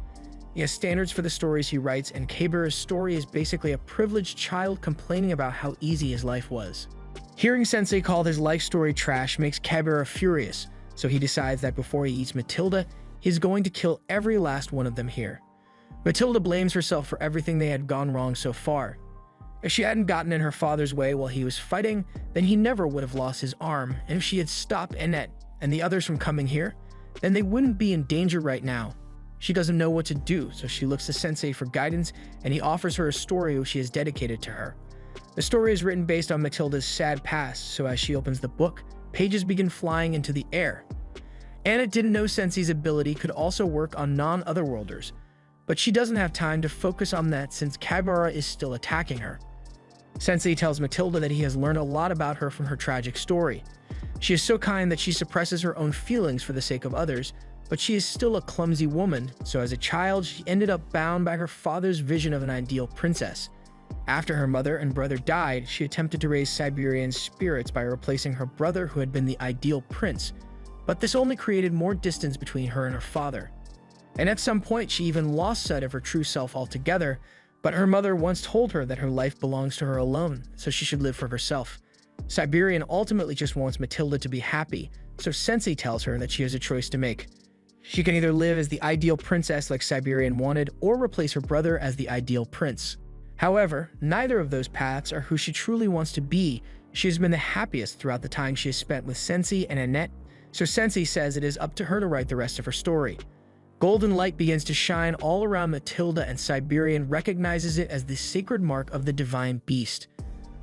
He has standards for the stories he writes, and Kaibara's story is basically a privileged child complaining about how easy his life was. Hearing Sensei call his life story trash makes Kaibara furious, so he decides that before he eats Matilda, he's going to kill every last one of them here. Matilda blames herself for everything they had gone wrong so far. If she hadn't gotten in her father's way while he was fighting, then he never would have lost his arm, and if she had stopped Annette and the others from coming here, then they wouldn't be in danger right now. She doesn't know what to do, so she looks to Sensei for guidance, and he offers her a story which he has dedicated to her. The story is written based on Matilda's sad past, so as she opens the book, pages begin flying into the air. Annette didn't know Sensei's ability could also work on non-otherworlders, but she doesn't have time to focus on that since Kaibara is still attacking her. Sensei tells Matilda that he has learned a lot about her from her tragic story. She is so kind that she suppresses her own feelings for the sake of others, but she is still a clumsy woman, so as a child, she ended up bound by her father's vision of an ideal princess. After her mother and brother died, she attempted to raise Siberian spirits by replacing her brother who had been the ideal prince, but this only created more distance between her and her father. And at some point, she even lost sight of her true self altogether, but her mother once told her that her life belongs to her alone, so she should live for herself. Siberian ultimately just wants Matilda to be happy, so Sensei tells her that she has a choice to make. She can either live as the ideal princess like Siberian wanted, or replace her brother as the ideal prince. However, neither of those paths are who she truly wants to be. She has been the happiest throughout the time she has spent with Sensei and Annette, so Sensei says it is up to her to write the rest of her story. Golden light begins to shine all around Matilda, and Siberian recognizes it as the sacred mark of the divine beast.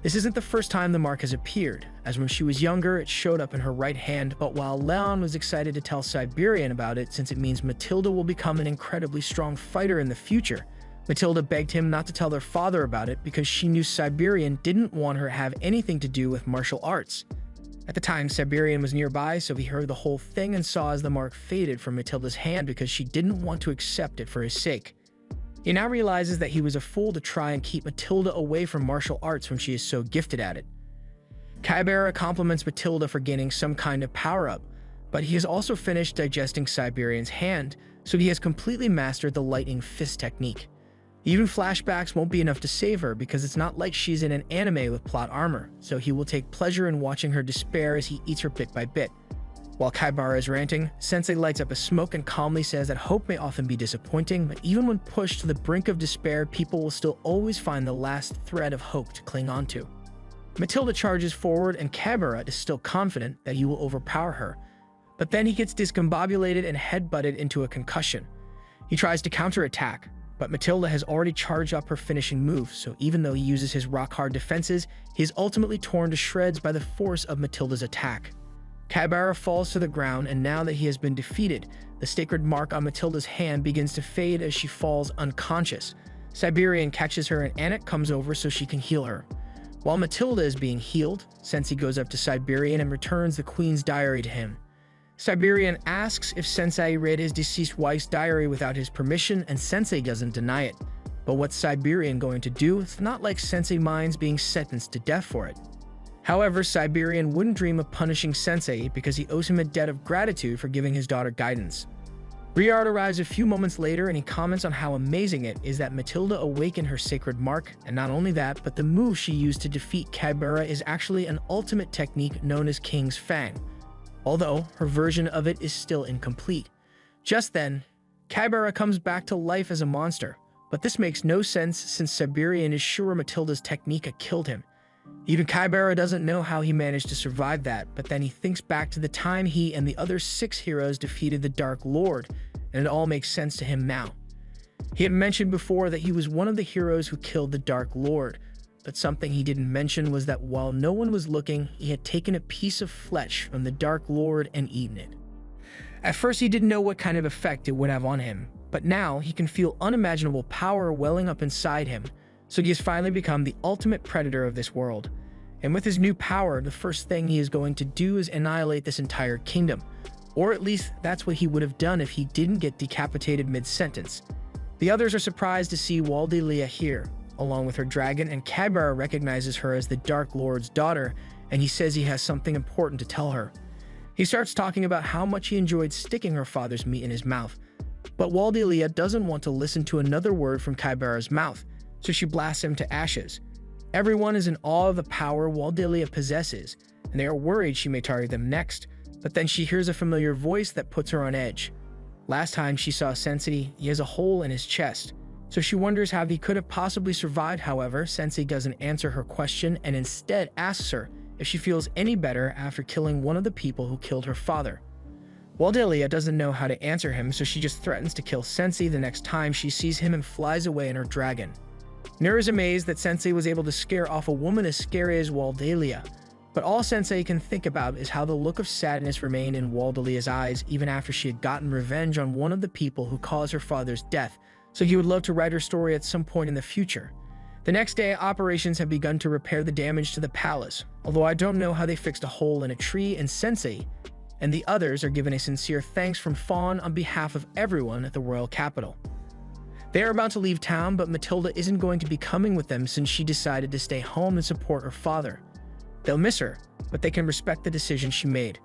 This isn't the first time the mark has appeared, as when she was younger it showed up in her right hand, but while Leon was excited to tell Siberian about it since it means Matilda will become an incredibly strong fighter in the future, Matilda begged him not to tell their father about it because she knew Siberian didn't want her to have anything to do with martial arts. At the time, Siberian was nearby, so he heard the whole thing and saw as the mark faded from Matilda's hand because she didn't want to accept it for his sake. He now realizes that he was a fool to try and keep Matilda away from martial arts when she is so gifted at it. Kaibara compliments Matilda for gaining some kind of power-up, but he has also finished digesting Siberian's hand, so he has completely mastered the lightning fist technique. Even flashbacks won't be enough to save her because it's not like she's in an anime with plot armor, so he will take pleasure in watching her despair as he eats her bit by bit. While Kaibara is ranting, Sensei lights up a smoke and calmly says that hope may often be disappointing, but even when pushed to the brink of despair, people will still always find the last thread of hope to cling onto. Matilda charges forward and Kaibara is still confident that he will overpower her, but then he gets discombobulated and headbutted into a concussion. He tries to counterattack, but Matilda has already charged up her finishing move, so even though he uses his rock-hard defenses, he is ultimately torn to shreds by the force of Matilda's attack. Kaibara falls to the ground, and now that he has been defeated, the sacred mark on Matilda's hand begins to fade as she falls unconscious. Siberian catches her and Anik comes over so she can heal her. While Matilda is being healed, Sensei goes up to Siberian and returns the Queen's diary to him. Siberian asks if Sensei read his deceased wife's diary without his permission, and Sensei doesn't deny it. But what's Siberian going to do? It's not like Sensei minds being sentenced to death for it. However, Siberian wouldn't dream of punishing Sensei because he owes him a debt of gratitude for giving his daughter guidance. Briard arrives a few moments later and he comments on how amazing it is that Matilda awakened her sacred mark, and not only that, but the move she used to defeat Kaibara is actually an ultimate technique known as King's Fang, although her version of it is still incomplete. Just then, Kaibara comes back to life as a monster, but this makes no sense since Siberian is sure Matilda's technique had killed him. Even Kaibara doesn't know how he managed to survive that, but then he thinks back to the time he and the other 6 heroes defeated the Dark Lord, and it all makes sense to him now. He had mentioned before that he was one of the heroes who killed the Dark Lord, but something he didn't mention was that while no one was looking, he had taken a piece of flesh from the Dark Lord and eaten it. At first he didn't know what kind of effect it would have on him, but now he can feel unimaginable power welling up inside him, so he has finally become the ultimate predator of this world. And with his new power, the first thing he is going to do is annihilate this entire kingdom. Or at least that's what he would have done if he didn't get decapitated mid-sentence. The others are surprised to see Waldelia here, along with her dragon, and Kaibara recognizes her as the Dark Lord's daughter, and he says he has something important to tell her. He starts talking about how much he enjoyed sticking her father's meat in his mouth, but Waldelia doesn't want to listen to another word from Kaibara's mouth, so she blasts him to ashes. Everyone is in awe of the power Waldelia possesses, and they are worried she may target them next, but then she hears a familiar voice that puts her on edge. Last time she saw Sensei, he has a hole in his chest, so she wonders how he could have possibly survived. However, Sensei doesn't answer her question and instead asks her if she feels any better after killing one of the people who killed her father. Waldelia doesn't know how to answer him, so she just threatens to kill Sensei the next time she sees him and flies away in her dragon. Nur is amazed that Sensei was able to scare off a woman as scary as Waldelia, but all Sensei can think about is how the look of sadness remained in Waldelia's eyes even after she had gotten revenge on one of the people who caused her father's death, so he would love to write her story at some point in the future. The next day, operations have begun to repair the damage to the palace, although I don't know how they fixed a hole in a tree, and Sensei and the others are given a sincere thanks from Fawn on behalf of everyone at the royal capital. They are about to leave town, but Matilda isn't going to be coming with them since she decided to stay home and support her father. They'll miss her, but they can respect the decision she made.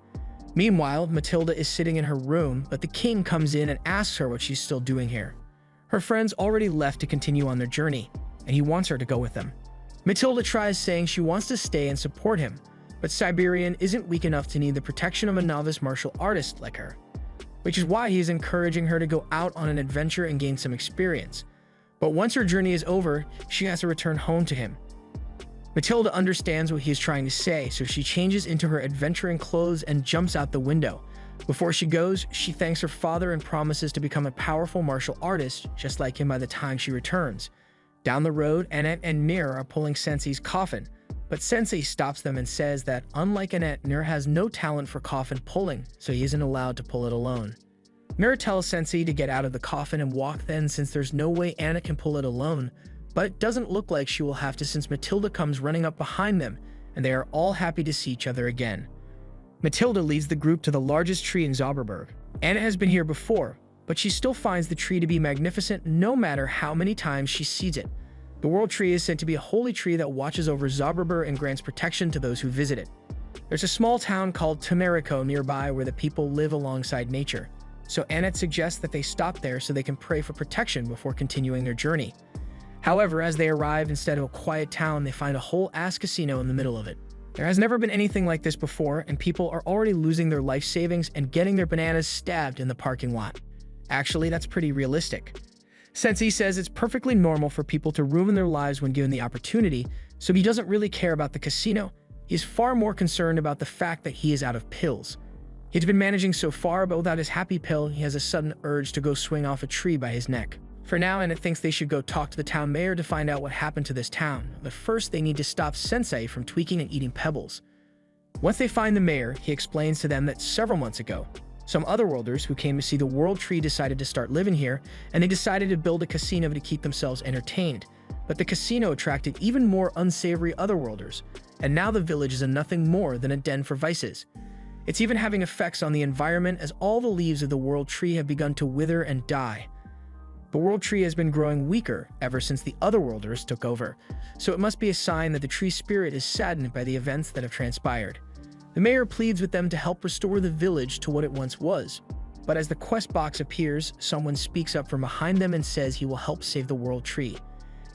Meanwhile, Matilda is sitting in her room, but the king comes in and asks her what she's still doing here. Her friends already left to continue on their journey, and he wants her to go with them. Matilda tries saying she wants to stay and support him, but Siberian isn't weak enough to need the protection of a novice martial artist like her, which is why he is encouraging her to go out on an adventure and gain some experience. But once her journey is over, she has to return home to him. Matilda understands what he is trying to say, so she changes into her adventuring clothes and jumps out the window. Before she goes, she thanks her father and promises to become a powerful martial artist, just like him by the time she returns. Down the road, Annette and Nir are pulling Sensei's coffin, but Sensei stops them and says that, unlike Annette, Nir has no talent for coffin pulling, so he isn't allowed to pull it alone. Nir tells Sensei to get out of the coffin and walk then, since there's no way Annette can pull it alone, but it doesn't look like she will have to since Matilda comes running up behind them, and they are all happy to see each other again. Matilda leads the group to the largest tree in Zauberberg. Anna has been here before, but she still finds the tree to be magnificent no matter how many times she sees it. The World Tree is said to be a holy tree that watches over Zauberberg and grants protection to those who visit it. There's a small town called Tamarico nearby where the people live alongside nature, so Annette suggests that they stop there so they can pray for protection before continuing their journey. However, as they arrive, instead of a quiet town, they find a whole-ass casino in the middle of it. There has never been anything like this before, and people are already losing their life savings and getting their bananas stabbed in the parking lot. Actually, that's pretty realistic. Sensei says it's perfectly normal for people to ruin their lives when given the opportunity, so he doesn't really care about the casino. He's far more concerned about the fact that he is out of pills. He's been managing so far, but without his happy pill, he has a sudden urge to go swing off a tree by his neck. For now, Annette thinks they should go talk to the town mayor to find out what happened to this town, but first they need to stop Sensei from tweaking and eating pebbles. Once they find the mayor, he explains to them that several months ago, some otherworlders who came to see the World Tree decided to start living here, and they decided to build a casino to keep themselves entertained. But the casino attracted even more unsavory otherworlders, and now the village is nothing more than a den for vices. It's even having effects on the environment as all the leaves of the World Tree have begun to wither and die. The World Tree has been growing weaker ever since the otherworlders took over, so it must be a sign that the tree spirit is saddened by the events that have transpired. The mayor pleads with them to help restore the village to what it once was. But as the quest box appears, someone speaks up from behind them and says he will help save the World Tree.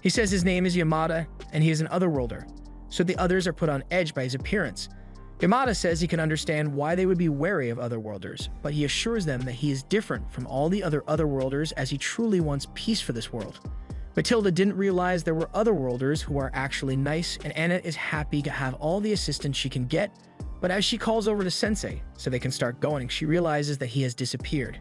He says his name is Yamada, and he is an otherworlder, so the others are put on edge by his appearance. Yamada says he can understand why they would be wary of otherworlders, but he assures them that he is different from all the other otherworlders as he truly wants peace for this world. Matilda didn't realize there were otherworlders who are actually nice, and Anna is happy to have all the assistance she can get, but as she calls over to Sensei so they can start going, she realizes that he has disappeared.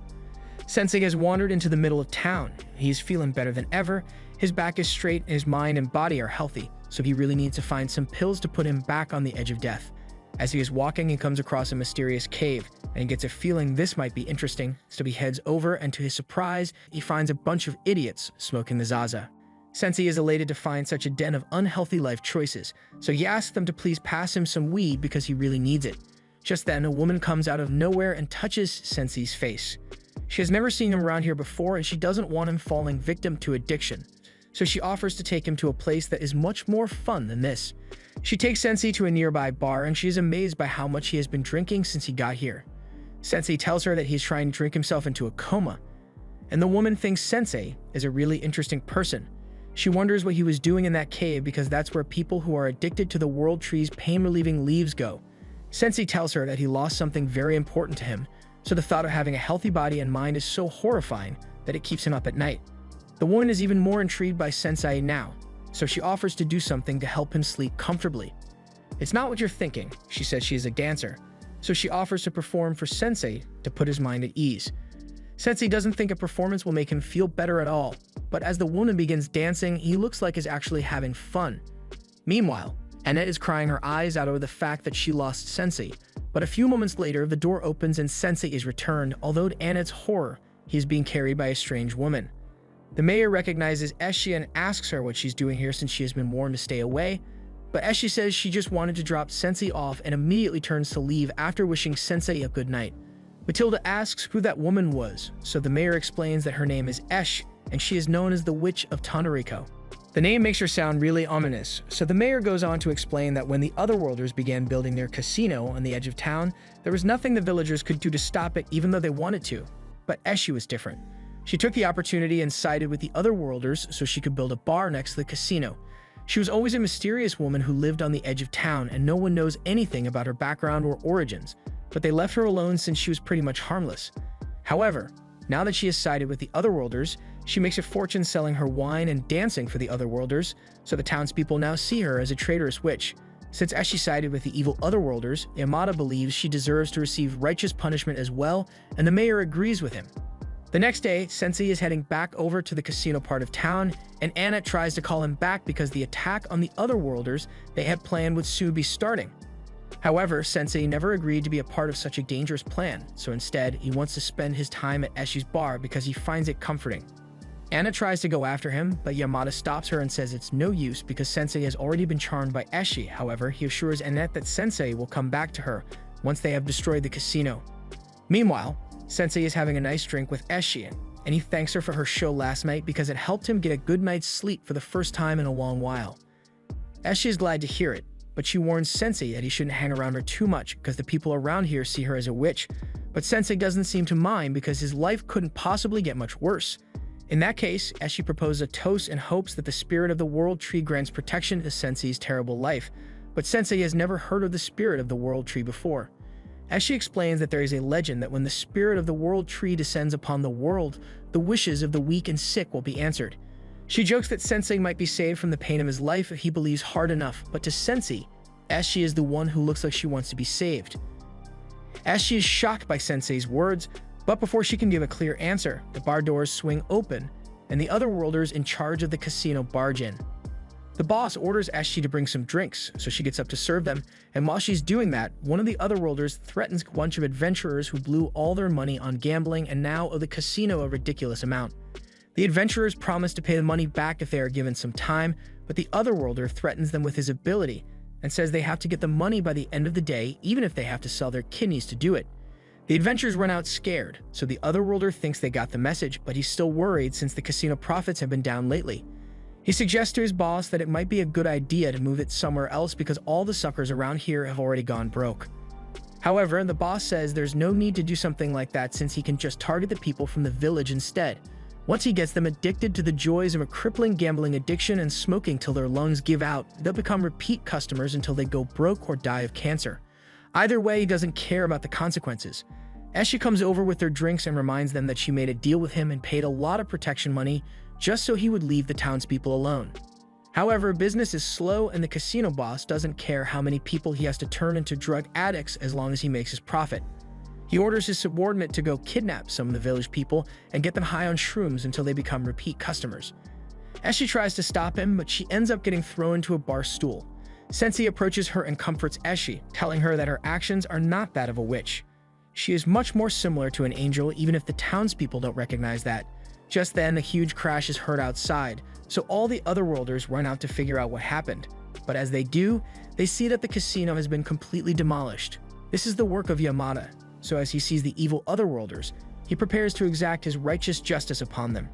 Sensei has wandered into the middle of town. He is feeling better than ever. His back is straight and his mind and body are healthy, so he really needs to find some pills to put him back on the edge of death. As he is walking, he comes across a mysterious cave, and he gets a feeling this might be interesting, so he heads over, and to his surprise, he finds a bunch of idiots smoking the Zaza. Sensei is elated to find such a den of unhealthy life choices, so he asks them to please pass him some weed because he really needs it. Just then, a woman comes out of nowhere and touches Sensei's face. She has never seen him around here before, and she doesn't want him falling victim to addiction, so she offers to take him to a place that is much more fun than this. She takes Sensei to a nearby bar, and she is amazed by how much he has been drinking since he got here. Sensei tells her that he's trying to drink himself into a coma, and the woman thinks Sensei is a really interesting person. She wonders what he was doing in that cave because that's where people who are addicted to the World Tree's pain-relieving leaves go. Sensei tells her that he lost something very important to him, so the thought of having a healthy body and mind is so horrifying that it keeps him up at night. The woman is even more intrigued by Sensei now, so she offers to do something to help him sleep comfortably. It's not what you're thinking. She says she is a dancer, so she offers to perform for Sensei to put his mind at ease. Sensei doesn't think a performance will make him feel better at all, but as the woman begins dancing, he looks like he's actually having fun. Meanwhile, Annette is crying her eyes out over the fact that she lost Sensei, but a few moments later, the door opens and Sensei is returned, although to Annette's horror, he is being carried by a strange woman. The mayor recognizes Eshi and asks her what she's doing here since she has been warned to stay away, but Eshi says she just wanted to drop Sensei off and immediately turns to leave after wishing Sensei a good night. Matilda asks who that woman was, so the mayor explains that her name is Esh, and she is known as the Witch of Tanariko. The name makes her sound really ominous, so the mayor goes on to explain that when the otherworlders began building their casino on the edge of town, there was nothing the villagers could do to stop it even though they wanted to. But Eshi was different. She took the opportunity and sided with the otherworlders so she could build a bar next to the casino. She was always a mysterious woman who lived on the edge of town, and no one knows anything about her background or origins, but they left her alone since she was pretty much harmless. However, now that she has sided with the otherworlders, she makes a fortune selling her wine and dancing for the otherworlders, so the townspeople now see her as a traitorous witch. Since Eshi sided with the evil otherworlders, Yamada believes she deserves to receive righteous punishment as well, and the mayor agrees with him. The next day, Sensei is heading back over to the casino part of town, and Anna tries to call him back because the attack on the otherworlders they had planned would soon be starting. However, Sensei never agreed to be a part of such a dangerous plan, so instead, he wants to spend his time at Eshi's bar because he finds it comforting. Anna tries to go after him, but Yamada stops her and says it's no use because Sensei has already been charmed by Eshi. However, he assures Annette that Sensei will come back to her once they have destroyed the casino. Meanwhile, Sensei is having a nice drink with Eshi, and he thanks her for her show last night because it helped him get a good night's sleep for the first time in a long while. Eshi is glad to hear it, but she warns Sensei that he shouldn't hang around her too much because the people around here see her as a witch, but Sensei doesn't seem to mind because his life couldn't possibly get much worse. In that case, Eshi proposes a toast and hopes that the spirit of the World Tree grants protection to Sensei's terrible life, but Sensei has never heard of the spirit of the World Tree before. Eshi explains that there is a legend that when the spirit of the World Tree descends upon the world, the wishes of the weak and sick will be answered. She jokes that Sensei might be saved from the pain of his life if he believes hard enough, but to Sensei, Eshi is the one who looks like she wants to be saved. Eshi is shocked by Sensei's words, but before she can give a clear answer, the bar doors swing open, and the other worlders in charge of the casino barge in. The boss orders Eshi to bring some drinks, so she gets up to serve them, and while she's doing that, one of the other worlders threatens a bunch of adventurers who blew all their money on gambling and now owe the casino a ridiculous amount. The adventurers promise to pay the money back if they are given some time, but the other worlder threatens them with his ability and says they have to get the money by the end of the day, even if they have to sell their kidneys to do it. The adventurers run out scared, so the other worlder thinks they got the message, but he's still worried since the casino profits have been down lately. He suggests to his boss that it might be a good idea to move it somewhere else because all the suckers around here have already gone broke. However, the boss says there's no need to do something like that since he can just target the people from the village instead. Once he gets them addicted to the joys of a crippling gambling addiction and smoking till their lungs give out, they'll become repeat customers until they go broke or die of cancer. Either way, he doesn't care about the consequences. Eshi comes over with their drinks and reminds them that she made a deal with him and paid a lot of protection money just so he would leave the townspeople alone. However, business is slow and the casino boss doesn't care how many people he has to turn into drug addicts as long as he makes his profit. He orders his subordinate to go kidnap some of the village people and get them high on shrooms until they become repeat customers. Eshi tries to stop him, but she ends up getting thrown into a bar stool. Sensei approaches her and comforts Eshi, telling her that her actions are not that of a witch. She is much more similar to an angel, even if the townspeople don't recognize that. Just then, a huge crash is heard outside, so all the other worlders run out to figure out what happened. But as they do, they see that the casino has been completely demolished. This is the work of Yamada, so as he sees the evil otherworlders, he prepares to exact his righteous justice upon them.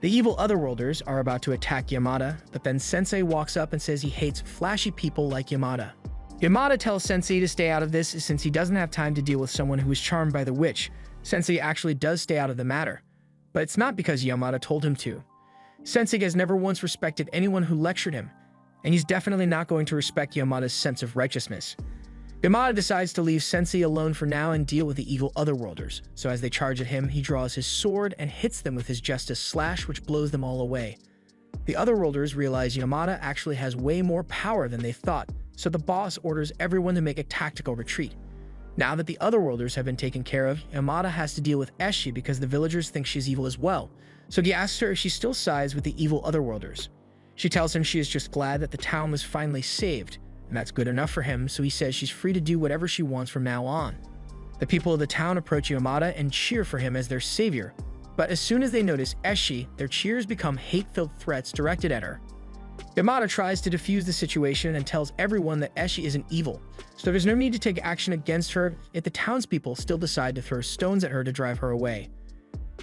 The evil otherworlders are about to attack Yamada, but then Sensei walks up and says he hates flashy people like Yamada. Yamada tells Sensei to stay out of this since he doesn't have time to deal with someone who is charmed by the witch. Sensei actually does stay out of the matter, but it's not because Yamada told him to. Sensei has never once respected anyone who lectured him, and he's definitely not going to respect Yamada's sense of righteousness. Yamada decides to leave Sensei alone for now and deal with the evil otherworlders, so as they charge at him, he draws his sword and hits them with his justice slash, which blows them all away. The otherworlders realize Yamada actually has way more power than they thought, so the boss orders everyone to make a tactical retreat. Now that the otherworlders have been taken care of, Yamada has to deal with Eshi because the villagers think she's evil as well, so he asks her if she still sides with the evil otherworlders. She tells him she is just glad that the town was finally saved, and that's good enough for him, so he says she's free to do whatever she wants from now on. The people of the town approach Yamada and cheer for him as their savior, but as soon as they notice Eshi, their cheers become hate-filled threats directed at her. Yamada tries to defuse the situation and tells everyone that Eshi isn't evil, so there's no need to take action against her if the townspeople still decide to throw stones at her to drive her away.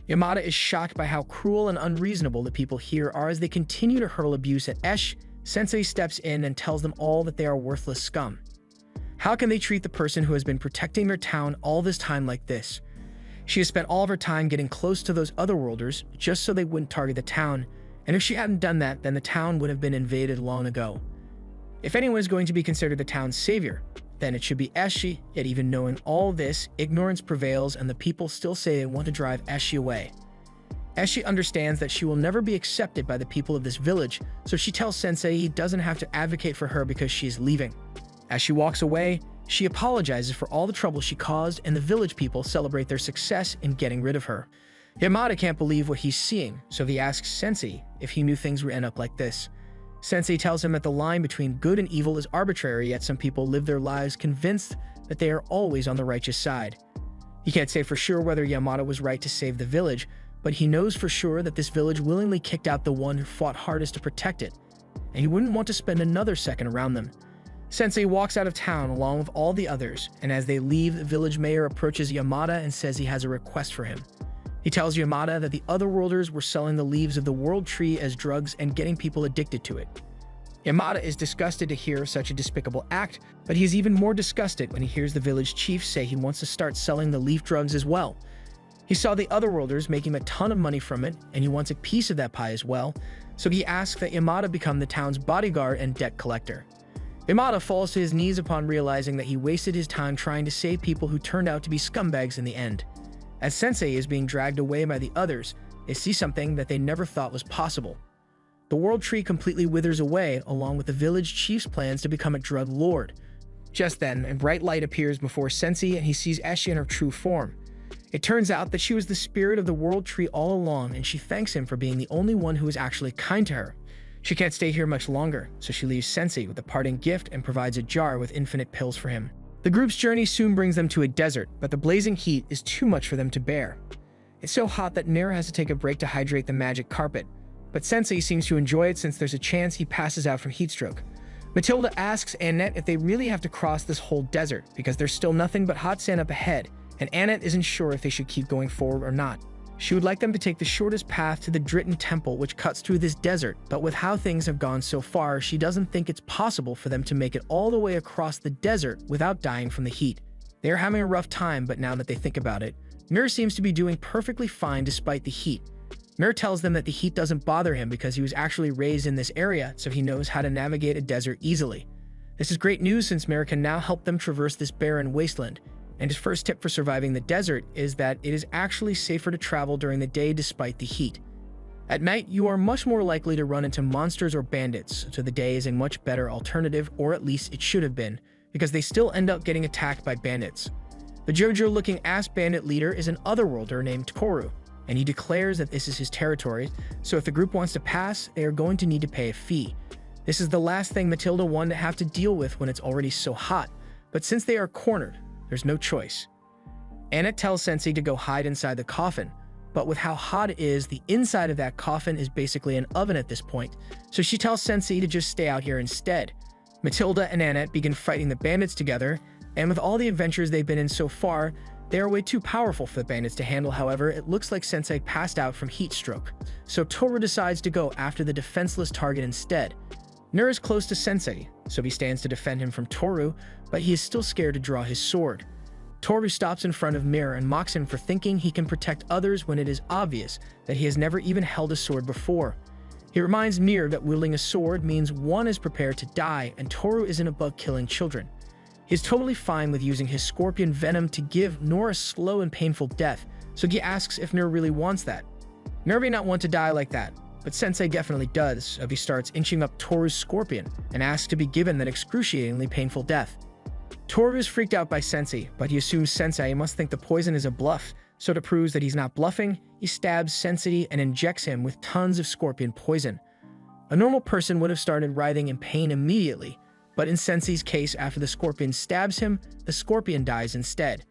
Yamada is shocked by how cruel and unreasonable the people here are as they continue to hurl abuse at Esh. Sensei steps in and tells them all that they are worthless scum. How can they treat the person who has been protecting their town all this time like this? She has spent all of her time getting close to those otherworlders just so they wouldn't target the town, and if she hadn't done that, then the town would have been invaded long ago. If anyone is going to be considered the town's savior, then it should be Eshi, yet even knowing all this, ignorance prevails and the people still say they want to drive Eshi away. Eshi understands that she will never be accepted by the people of this village, so she tells Sensei he doesn't have to advocate for her because she is leaving. As she walks away, she apologizes for all the trouble she caused and the village people celebrate their success in getting rid of her. Yamada can't believe what he's seeing, so he asks Sensei if he knew things would end up like this. Sensei tells him that the line between good and evil is arbitrary, yet some people live their lives convinced that they are always on the righteous side. He can't say for sure whether Yamada was right to save the village, but he knows for sure that this village willingly kicked out the one who fought hardest to protect it, and he wouldn't want to spend another second around them. Sensei walks out of town along with all the others, and as they leave, the village mayor approaches Yamada and says he has a request for him. He tells Yamada that the otherworlders were selling the leaves of the world tree as drugs and getting people addicted to it. Yamada is disgusted to hear such a despicable act, but he is even more disgusted when he hears the village chief say he wants to start selling the leaf drugs as well. He saw the otherworlders making a ton of money from it, and he wants a piece of that pie as well, so he asks that Yamada become the town's bodyguard and debt collector. Yamada falls to his knees upon realizing that he wasted his time trying to save people who turned out to be scumbags in the end. As Sensei is being dragged away by the others, they see something that they never thought was possible. The world tree completely withers away, along with the village chief's plans to become a drug lord. Just then, a bright light appears before Sensei and he sees Eshi in her true form. It turns out that she was the spirit of the world tree all along, and she thanks him for being the only one who was actually kind to her. She can't stay here much longer, so she leaves Sensei with a parting gift and provides a jar with infinite pills for him. The group's journey soon brings them to a desert, but the blazing heat is too much for them to bear. It's so hot that Nira has to take a break to hydrate the magic carpet, but Sensei seems to enjoy it since there's a chance he passes out from heatstroke. Matilda asks Annette if they really have to cross this whole desert, because there's still nothing but hot sand up ahead, and Annette isn't sure if they should keep going forward or not. She would like them to take the shortest path to the Dritten Temple, which cuts through this desert, but with how things have gone so far, she doesn't think it's possible for them to make it all the way across the desert without dying from the heat. They are having a rough time, but now that they think about it, Nur seems to be doing perfectly fine despite the heat. Nur tells them that the heat doesn't bother him because he was actually raised in this area, so he knows how to navigate a desert easily. This is great news since Nur can now help them traverse this barren wasteland. And his first tip for surviving the desert is that it is actually safer to travel during the day despite the heat. At night, you are much more likely to run into monsters or bandits, so the day is a much better alternative, or at least it should have been, because they still end up getting attacked by bandits. The JoJo-looking ass bandit leader is an otherworlder named Toru, and he declares that this is his territory, so if the group wants to pass, they are going to need to pay a fee. This is the last thing Matilda wanted to have to deal with when it's already so hot, but since they are cornered, there's no choice. Annette tells Sensei to go hide inside the coffin, but with how hot it is, the inside of that coffin is basically an oven at this point, so she tells Sensei to just stay out here instead. Matilda and Annette begin fighting the bandits together, and with all the adventures they've been in so far, they are way too powerful for the bandits to handle. However, it looks like Sensei passed out from heat stroke, so Toru decides to go after the defenseless target instead. Nur is close to Sensei, so he stands to defend him from Toru, but he is still scared to draw his sword. Toru stops in front of Mir and mocks him for thinking he can protect others when it is obvious that he has never even held a sword before. He reminds Mir that wielding a sword means one is prepared to die, and Toru isn't above killing children. He is totally fine with using his scorpion venom to give Nur a slow and painful death, so he asks if Nur really wants that. Nur may not want to die like that, but Sensei definitely does, so he starts inching up Toru's scorpion and asks to be given that excruciatingly painful death. Toru is freaked out by Sensei, but he assumes Sensei must think the poison is a bluff, so to prove that he's not bluffing, he stabs Sensei and injects him with tons of scorpion poison. A normal person would have started writhing in pain immediately, but in Sensei's case, after the scorpion stabs him, the scorpion dies instead.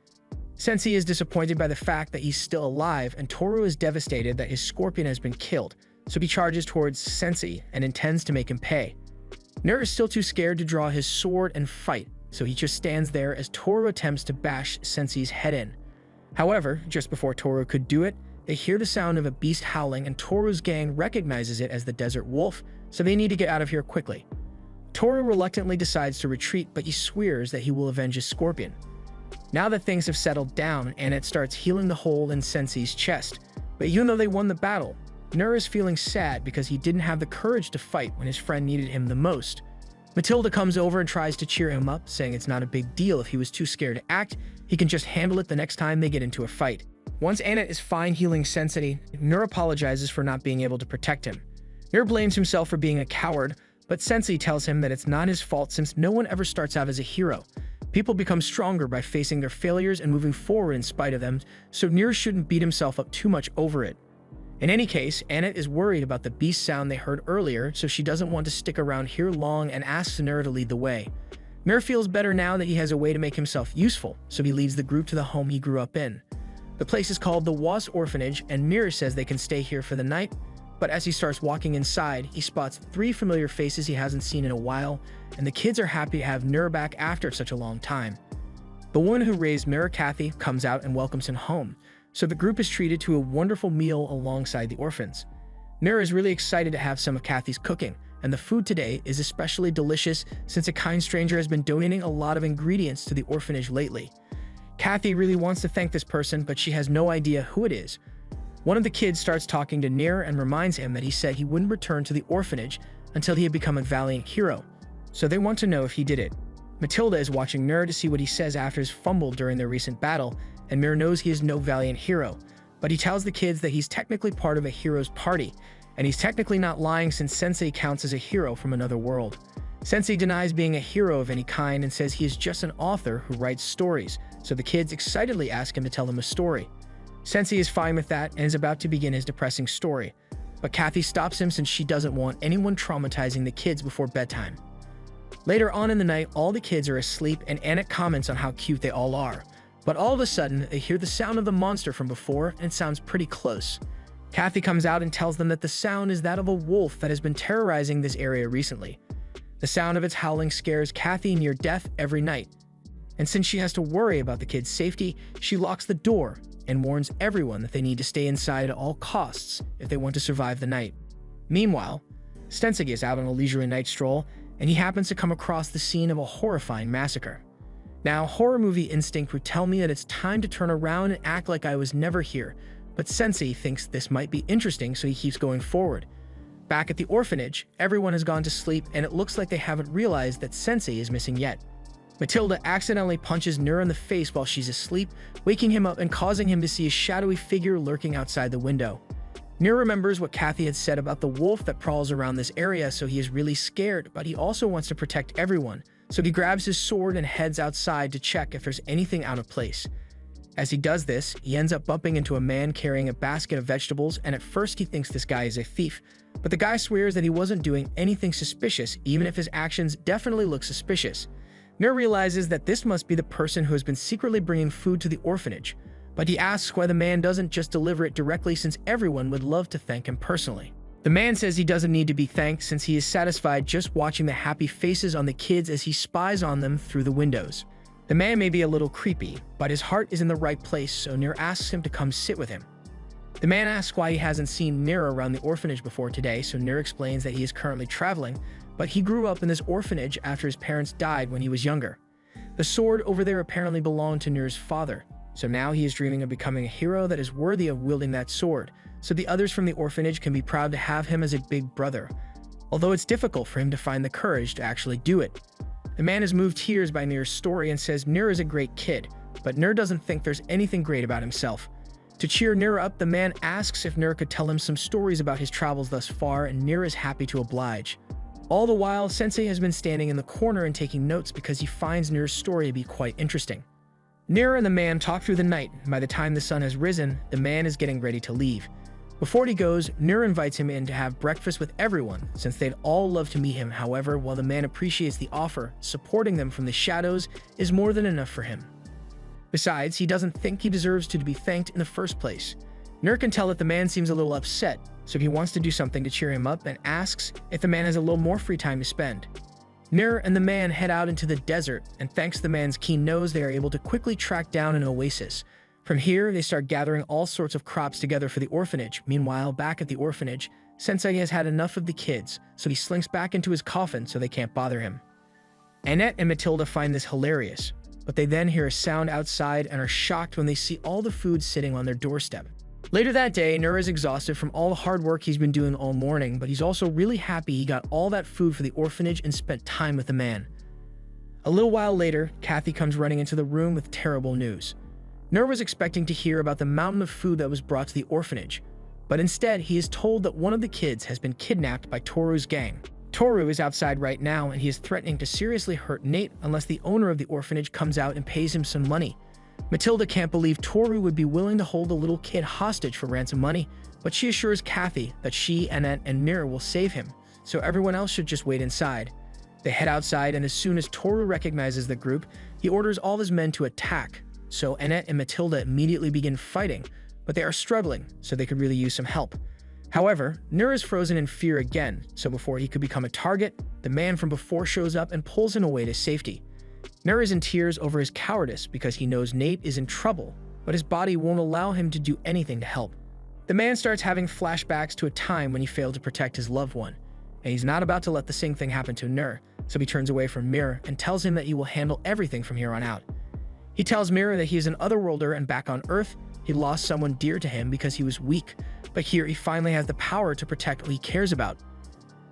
Sensei is disappointed by the fact that he's still alive, and Toru is devastated that his scorpion has been killed, so he charges towards Sensei and intends to make him pay. Nur is still too scared to draw his sword and fight, so he just stands there as Toru attempts to bash Sensei's head in. However, just before Toru could do it, they hear the sound of a beast howling, and Toru's gang recognizes it as the desert wolf, so they need to get out of here quickly. Toru reluctantly decides to retreat, but he swears that he will avenge his scorpion. Now that things have settled down, Annette starts healing the hole in Sensei's chest, but even though they won the battle, Nur is feeling sad because he didn't have the courage to fight when his friend needed him the most. Matilda comes over and tries to cheer him up, saying it's not a big deal if he was too scared to act, he can just handle it the next time they get into a fight. Once Annette is fine healing Sensei, Nur apologizes for not being able to protect him. Nur blames himself for being a coward, but Sensei tells him that it's not his fault since no one ever starts out as a hero. People become stronger by facing their failures and moving forward in spite of them, so Nur shouldn't beat himself up too much over it. In any case, Annette is worried about the beast sound they heard earlier, so she doesn't want to stick around here long and asks Nur to lead the way. Nur feels better now that he has a way to make himself useful, so he leads the group to the home he grew up in. The place is called the Was Orphanage, and Mir says they can stay here for the night, But as he starts walking inside, he spots 3 familiar faces he hasn't seen in a while, and the kids are happy to have Nur back after such a long time. The woman who raised Nur, Kathy, comes out and welcomes him home, so the group is treated to a wonderful meal alongside the orphans. Nur is really excited to have some of Kathy's cooking, and the food today is especially delicious since a kind stranger has been donating a lot of ingredients to the orphanage lately. Kathy really wants to thank this person, but she has no idea who it is. One of the kids starts talking to Nur and reminds him that he said he wouldn't return to the orphanage until he had become a valiant hero, so they want to know if he did it. Matilda is watching Nur to see what he says after his fumble during their recent battle, and Nur knows he is no valiant hero, but he tells the kids that he's technically part of a hero's party, and he's technically not lying since Sensei counts as a hero from another world. Sensei denies being a hero of any kind and says he is just an author who writes stories, so the kids excitedly ask him to tell them a story. Sensei is fine with that and is about to begin his depressing story, but Kathy stops him since she doesn't want anyone traumatizing the kids before bedtime. Later on in the night, all the kids are asleep and Annette comments on how cute they all are, but all of a sudden they hear the sound of the monster from before and it sounds pretty close. Kathy comes out and tells them that the sound is that of a wolf that has been terrorizing this area recently. The sound of its howling scares Kathy near death every night, and since she has to worry about the kids' safety, she locks the door and warns everyone that they need to stay inside at all costs if they want to survive the night. Meanwhile, Stensig is out on a leisurely night stroll, and he happens to come across the scene of a horrifying massacre. Now, horror movie instinct would tell me that it's time to turn around and act like I was never here, but Sensei thinks this might be interesting, so he keeps going forward. Back at the orphanage, everyone has gone to sleep, and it looks like they haven't realized that Sensei is missing yet. Matilda accidentally punches Nur in the face while she's asleep, waking him up and causing him to see a shadowy figure lurking outside the window. Nur remembers what Kathy had said about the wolf that prowls around this area, so he is really scared, but he also wants to protect everyone, so he grabs his sword and heads outside to check if there's anything out of place. As he does this, he ends up bumping into a man carrying a basket of vegetables, and at first he thinks this guy is a thief, but the guy swears that he wasn't doing anything suspicious, even if his actions definitely look suspicious. Nur realizes that this must be the person who has been secretly bringing food to the orphanage, but he asks why the man doesn't just deliver it directly since everyone would love to thank him personally. The man says he doesn't need to be thanked since he is satisfied just watching the happy faces on the kids as he spies on them through the windows. The man may be a little creepy, but his heart is in the right place, so Nur asks him to come sit with him. The man asks why he hasn't seen Nur around the orphanage before today, so Nur explains that he is currently traveling, but he grew up in this orphanage after his parents died when he was younger. The sword over there apparently belonged to Nur's father, so now he is dreaming of becoming a hero that is worthy of wielding that sword, so the others from the orphanage can be proud to have him as a big brother, although it's difficult for him to find the courage to actually do it. The man is moved to tears by Nur's story and says Nur is a great kid, but Nur doesn't think there's anything great about himself. To cheer Nur up, the man asks if Nur could tell him some stories about his travels thus far, and Nur is happy to oblige. All the while, Sensei has been standing in the corner and taking notes because he finds Nur's story to be quite interesting. Nur and the man talk through the night, and by the time the sun has risen, the man is getting ready to leave. Before he goes, Nur invites him in to have breakfast with everyone, since they'd all love to meet him. However, while the man appreciates the offer, supporting them from the shadows is more than enough for him. Besides, he doesn't think he deserves to be thanked in the first place. Nur can tell that the man seems a little upset, so he wants to do something to cheer him up and asks if the man has a little more free time to spend. Nur and the man head out into the desert, and thanks to the man's keen nose, they are able to quickly track down an oasis. From here, they start gathering all sorts of crops together for the orphanage. Meanwhile, back at the orphanage, Sensei has had enough of the kids, so he slinks back into his coffin so they can't bother him. Annette and Matilda find this hilarious, but they then hear a sound outside and are shocked when they see all the food sitting on their doorstep. Later that day, Nur is exhausted from all the hard work he's been doing all morning, but he's also really happy he got all that food for the orphanage and spent time with the man. A little while later, Kathy comes running into the room with terrible news. Nur was expecting to hear about the mountain of food that was brought to the orphanage, but instead he is told that one of the kids has been kidnapped by Toru's gang. Toru is outside right now, and he is threatening to seriously hurt Nate unless the owner of the orphanage comes out and pays him some money. Matilda can't believe Toru would be willing to hold a little kid hostage for ransom money, but she assures Kathy that she, Annette, and Nur will save him, so everyone else should just wait inside. They head outside, and as soon as Toru recognizes the group, he orders all his men to attack, so Annette and Matilda immediately begin fighting, but they are struggling, so they could really use some help. However, Nur is frozen in fear again, so before he could become a target, the man from before shows up and pulls him away to safety. Nur is in tears over his cowardice because he knows Nate is in trouble, but his body won't allow him to do anything to help. The man starts having flashbacks to a time when he failed to protect his loved one, and he's not about to let the same thing happen to Nur, so he turns away from Mir and tells him that he will handle everything from here on out. He tells Mir that he is an otherworlder and back on Earth, he lost someone dear to him because he was weak, but here he finally has the power to protect what he cares about.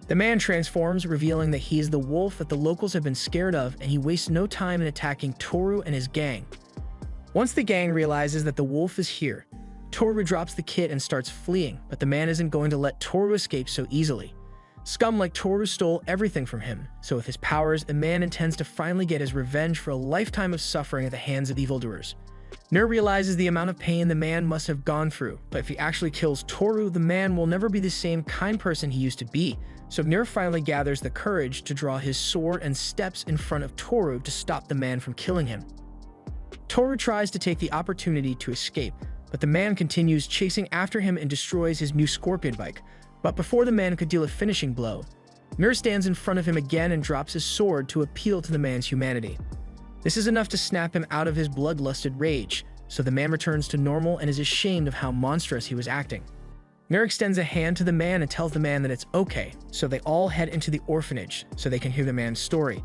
The man transforms, revealing that he is the wolf that the locals have been scared of, and he wastes no time in attacking Toru and his gang. Once the gang realizes that the wolf is here, Toru drops the kit and starts fleeing, but the man isn't going to let Toru escape so easily. Scum like Toru stole everything from him, so with his powers, the man intends to finally get his revenge for a lifetime of suffering at the hands of evildoers. Nur realizes the amount of pain the man must have gone through, but if he actually kills Toru, the man will never be the same kind person he used to be, so Nur finally gathers the courage to draw his sword and steps in front of Toru to stop the man from killing him. Toru tries to take the opportunity to escape, but the man continues chasing after him and destroys his new scorpion bike. But before the man could deal a finishing blow, Nur stands in front of him again and drops his sword to appeal to the man's humanity. This is enough to snap him out of his bloodlusted rage, so the man returns to normal and is ashamed of how monstrous he was acting. Nur extends a hand to the man and tells the man that it's okay, so they all head into the orphanage so they can hear the man's story.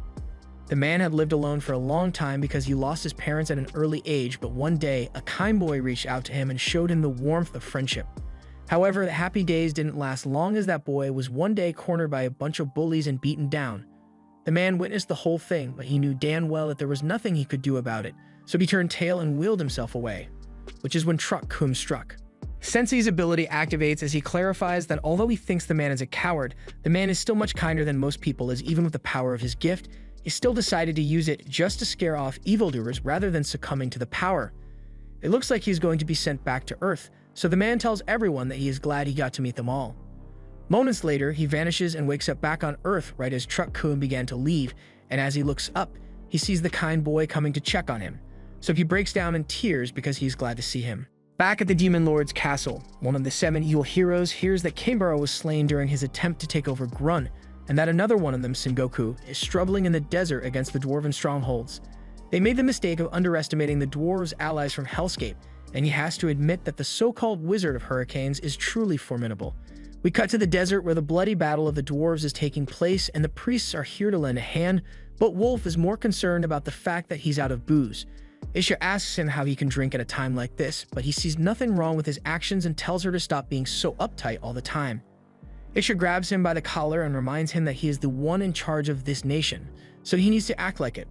The man had lived alone for a long time because he lost his parents at an early age, but one day, a kind boy reached out to him and showed him the warmth of friendship. However, the happy days didn't last long, as that boy was one day cornered by a bunch of bullies and beaten down. The man witnessed the whole thing, but he knew damn well that there was nothing he could do about it, so he turned tail and wheeled himself away, which is when Truck Kum struck. Sensei's ability activates as he clarifies that although he thinks the man is a coward, the man is still much kinder than most people, as even with the power of his gift, he still decided to use it just to scare off evildoers rather than succumbing to the power. It looks like he's going to be sent back to Earth, so the man tells everyone that he is glad he got to meet them all. Moments later, he vanishes and wakes up back on Earth right as Truck Kun began to leave, and as he looks up, he sees the kind boy coming to check on him, so he breaks down in tears because he's glad to see him. Back at the Demon Lord's castle, one of the 7 evil heroes hears that Kanebara was slain during his attempt to take over Grun, and that another one of them, Sengoku, is struggling in the desert against the dwarven strongholds. They made the mistake of underestimating the dwarves' allies from Hellscape, and he has to admit that the so-called Wizard of Hurricanes is truly formidable. We cut to the desert where the bloody battle of the dwarves is taking place, and the priests are here to lend a hand, but Wolf is more concerned about the fact that he's out of booze. Isha asks him how he can drink at a time like this, but he sees nothing wrong with his actions and tells her to stop being so uptight all the time. Isha grabs him by the collar and reminds him that he is the one in charge of this nation, so he needs to act like it.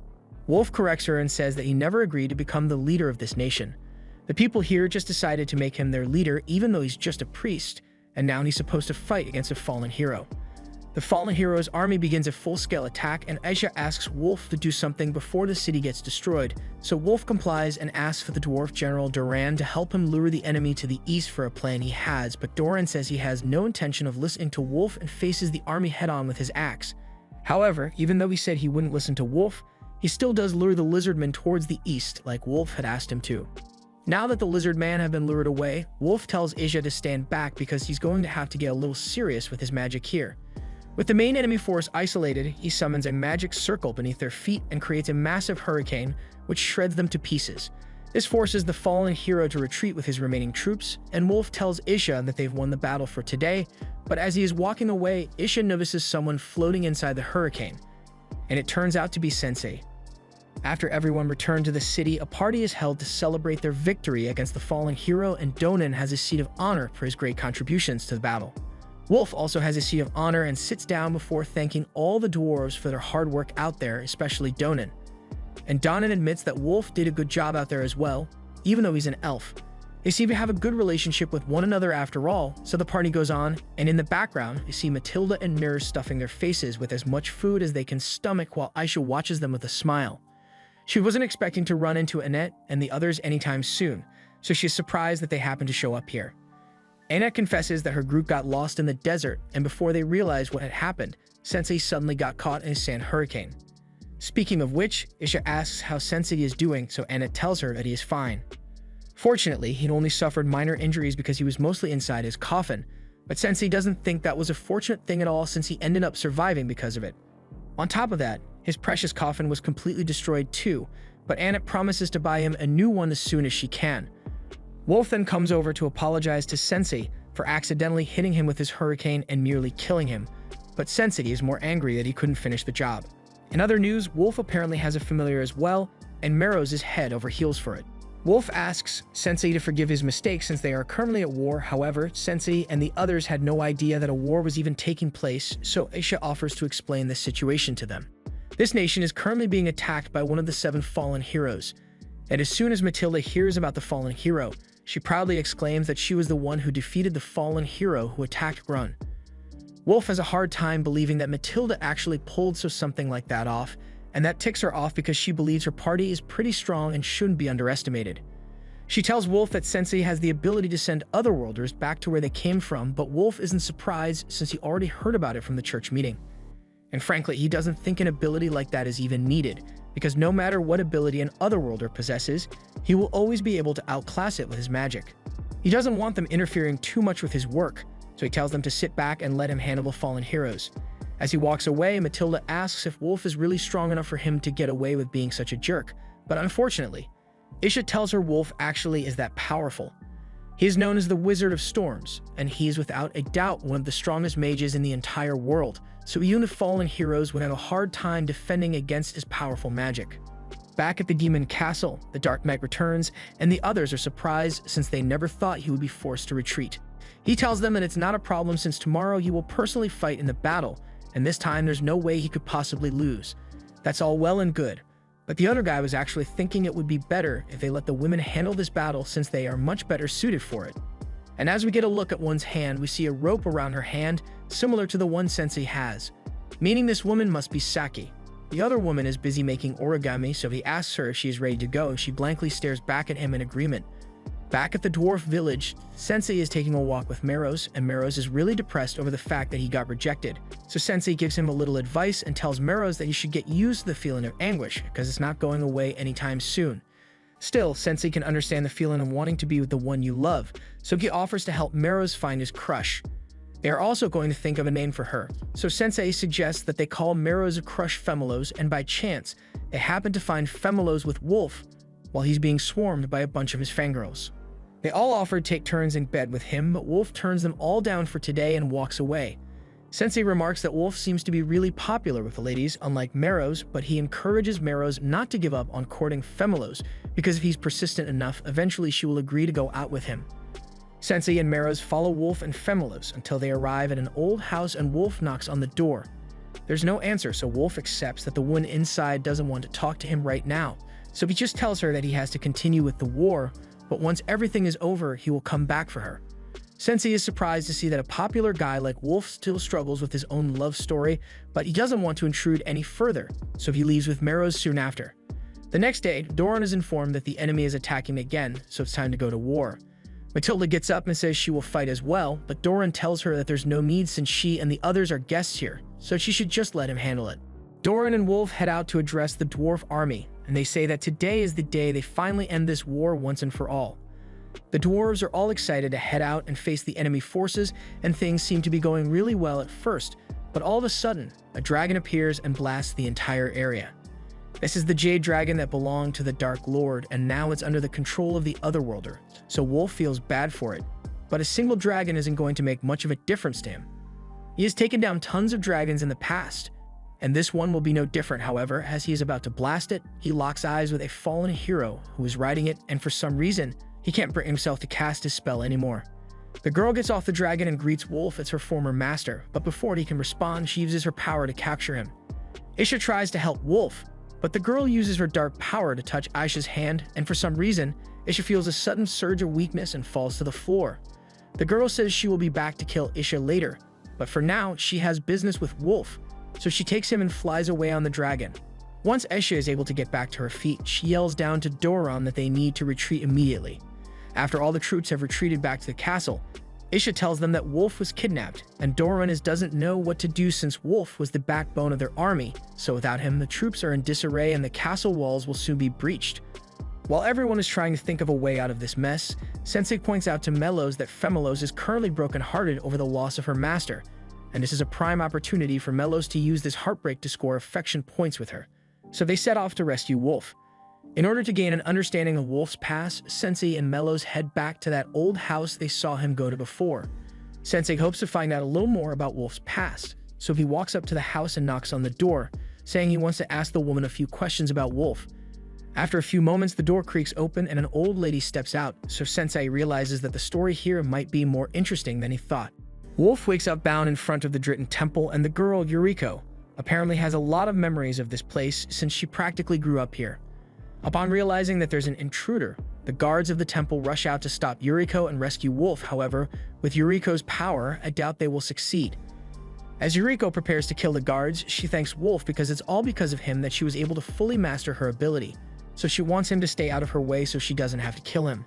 Wolf corrects her and says that he never agreed to become the leader of this nation. The people here just decided to make him their leader even though he's just a priest, and now he's supposed to fight against a fallen hero. The fallen hero's army begins a full-scale attack, and Aisha asks Wolf to do something before the city gets destroyed, so Wolf complies and asks for the dwarf general Doran to help him lure the enemy to the east for a plan he has, but Doran says he has no intention of listening to Wolf and faces the army head-on with his axe. However, even though he said he wouldn't listen to Wolf, he still does lure the lizardmen towards the east like Wolf had asked him to. Now that the lizard man have been lured away, Wolf tells Aisha to stand back because he's going to have to get a little serious with his magic here. With the main enemy force isolated, he summons a magic circle beneath their feet and creates a massive hurricane, which shreds them to pieces. This forces the fallen hero to retreat with his remaining troops, and Wolf tells Isha that they've won the battle for today, but as he is walking away, Isha notices someone floating inside the hurricane, and it turns out to be Sensei. After everyone returned to the city, a party is held to celebrate their victory against the fallen hero, and Donan has a seat of honor for his great contributions to the battle. Wolf also has a seat of honor and sits down before thanking all the dwarves for their hard work out there, especially Donan. And Donan admits that Wolf did a good job out there as well, even though he's an elf. They seem to have a good relationship with one another after all, so the party goes on, and in the background, you see Matilda and Mirror stuffing their faces with as much food as they can stomach while Aisha watches them with a smile. She wasn't expecting to run into Annette and the others anytime soon, so she's surprised that they happen to show up here. Annette confesses that her group got lost in the desert, and before they realized what had happened, Sensei suddenly got caught in a sand hurricane. Speaking of which, Isha asks how Sensei is doing, so Annette tells her that he is fine. Fortunately, he'd only suffered minor injuries because he was mostly inside his coffin, But Sensei doesn't think that was a fortunate thing at all since he ended up surviving because of it. On top of that, his precious coffin was completely destroyed too, but Annette promises to buy him a new one as soon as she can. Wolf then comes over to apologize to Sensei for accidentally hitting him with his hurricane and nearly killing him, but Sensei is more angry that he couldn't finish the job. In other news, Wolf apparently has a familiar as well, and Meros is head over heels for it. Wolf asks Sensei to forgive his mistake since they are currently at war. However, Sensei and the others had no idea that a war was even taking place, so Isha offers to explain the situation to them. This nation is currently being attacked by one of the 7 fallen heroes, and as soon as Matilda hears about the fallen hero, she proudly exclaims that she was the one who defeated the fallen hero who attacked Grun. Wolf has a hard time believing that Matilda actually pulled something like that off, and that ticks her off because she believes her party is pretty strong and shouldn't be underestimated. She tells Wolf that Sensei has the ability to send otherworlders back to where they came from, but Wolf isn't surprised since he already heard about it from the church meeting. And frankly, he doesn't think an ability like that is even needed, because no matter what ability an otherworlder possesses, he will always be able to outclass it with his magic. He doesn't want them interfering too much with his work, so he tells them to sit back and let him handle the fallen heroes. As he walks away, Matilda asks if Wolf is really strong enough for him to get away with being such a jerk, but unfortunately, Isha tells her Wolf actually is that powerful. He is known as the Wizard of Storms, and he is without a doubt one of the strongest mages in the entire world, so even the fallen heroes would have a hard time defending against his powerful magic. Back at the Demon Castle, the Dark Knight returns, and the others are surprised since they never thought he would be forced to retreat. He tells them that it's not a problem since tomorrow he will personally fight in the battle, and this time there's no way he could possibly lose. That's all well and good, but the other guy was actually thinking it would be better if they let the women handle this battle since they are much better suited for it. And as we get a look at one's hand, we see a rope around her hand, similar to the one Sensei has, meaning this woman must be Saki. The other woman is busy making origami, so he asks her if she is ready to go. She blankly stares back at him in agreement. Back at the dwarf village, Sensei is taking a walk with Meros, and Meros is really depressed over the fact that he got rejected. So Sensei gives him a little advice and tells Meros that he should get used to the feeling of anguish, because it's not going away anytime soon. Still, Sensei can understand the feeling of wanting to be with the one you love, so he offers to help Meros find his crush. They are also going to think of a name for her, so Sensei suggests that they call Meros a crush Femelos, and by chance, they happen to find Femelos with Wolf while he's being swarmed by a bunch of his fangirls. They all offer to take turns in bed with him, but Wolf turns them all down for today and walks away. Sensei remarks that Wolf seems to be really popular with the ladies, unlike Meros, but he encourages Meros not to give up on courting Femelos, because if he's persistent enough, eventually she will agree to go out with him. Sensei and Meros follow Wolf and Femelos until they arrive at an old house and Wolf knocks on the door. There's no answer, so Wolf accepts that the one inside doesn't want to talk to him right now, so he just tells her that he has to continue with the war, but once everything is over, he will come back for her. Sensei is surprised to see that a popular guy like Wolf still struggles with his own love story, but he doesn't want to intrude any further, so he leaves with Meros soon after. The next day, Doran is informed that the enemy is attacking again, so it's time to go to war. Matilda gets up and says she will fight as well, but Doran tells her that there's no need since she and the others are guests here, so she should just let him handle it. Doran and Wolf head out to address the dwarf army, and they say that today is the day they finally end this war once and for all. The dwarves are all excited to head out and face the enemy forces, and things seem to be going really well at first, but all of a sudden, a dragon appears and blasts the entire area. This is the Jade Dragon that belonged to the Dark Lord, and now it's under the control of the Otherworlder, so Wolf feels bad for it. But a single dragon isn't going to make much of a difference to him. He has taken down tons of dragons in the past, and this one will be no different. However, as he is about to blast it, he locks eyes with a fallen hero who is riding it, and for some reason, he can't bring himself to cast his spell anymore. The girl gets off the dragon and greets Wolf as her former master, but before he can respond, she uses her power to capture him. Isha tries to help Wolf, but the girl uses her dark power to touch Aisha's hand, and for some reason, Isha feels a sudden surge of weakness and falls to the floor. The girl says she will be back to kill Isha later, but for now, she has business with Wolf, so she takes him and flies away on the dragon. Once Isha is able to get back to her feet, she yells down to Doran that they need to retreat immediately. After all the troops have retreated back to the castle, Isha tells them that Wolf was kidnapped, and Doran doesn't know what to do since Wolf was the backbone of their army, so without him, the troops are in disarray and the castle walls will soon be breached. While everyone is trying to think of a way out of this mess, Sensei points out to Melos that Femelos is currently brokenhearted over the loss of her master, and this is a prime opportunity for Melos to use this heartbreak to score affection points with her. So they set off to rescue Wolf. In order to gain an understanding of Wolf's past, Sensei and Melos head back to that old house they saw him go to before. Sensei hopes to find out a little more about Wolf's past, so he walks up to the house and knocks on the door, saying he wants to ask the woman a few questions about Wolf. After a few moments, the door creaks open and an old lady steps out, so Sensei realizes that the story here might be more interesting than he thought. Wolf wakes up bound in front of the Dritten Temple, and the girl, Yuriko, apparently has a lot of memories of this place since she practically grew up here. Upon realizing that there's an intruder, the guards of the temple rush out to stop Yuriko and rescue Wolf. However, with Yuriko's power, I doubt they will succeed. As Yuriko prepares to kill the guards, she thanks Wolf because it's all because of him that she was able to fully master her ability, so she wants him to stay out of her way so she doesn't have to kill him.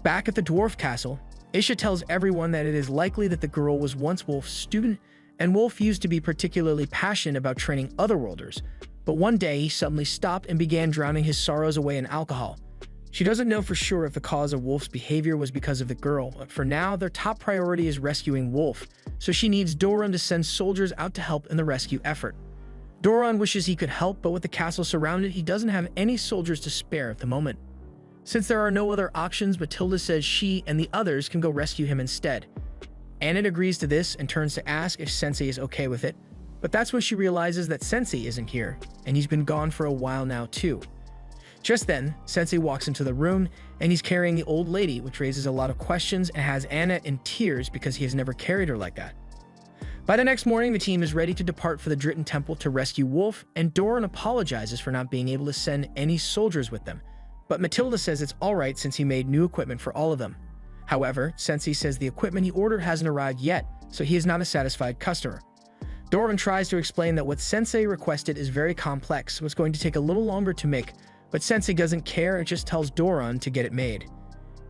Back at the dwarf castle, Isha tells everyone that it is likely that the girl was once Wolf's student, and Wolf used to be particularly passionate about training otherworlders, but one day he suddenly stopped and began drowning his sorrows away in alcohol. She doesn't know for sure if the cause of Wolf's behavior was because of the girl, but for now, their top priority is rescuing Wolf, so she needs Doran to send soldiers out to help in the rescue effort. Doran wishes he could help, but with the castle surrounded, he doesn't have any soldiers to spare at the moment. Since there are no other options, Matilda says she and the others can go rescue him instead. Annette agrees to this and turns to ask if Sensei is okay with it, but that's when she realizes that Sensei isn't here, and he's been gone for a while now too. Just then, Sensei walks into the room, and he's carrying the old lady, which raises a lot of questions and has Annette in tears because he has never carried her like that. By the next morning, the team is ready to depart for the Dritten Temple to rescue Wolf, and Doran apologizes for not being able to send any soldiers with them, but Matilda says it's alright since he made new equipment for all of them. However, Sensei says the equipment he ordered hasn't arrived yet, so he is not a satisfied customer. Doran tries to explain that what Sensei requested is very complex, so it's going to take a little longer to make, but Sensei doesn't care and just tells Doran to get it made.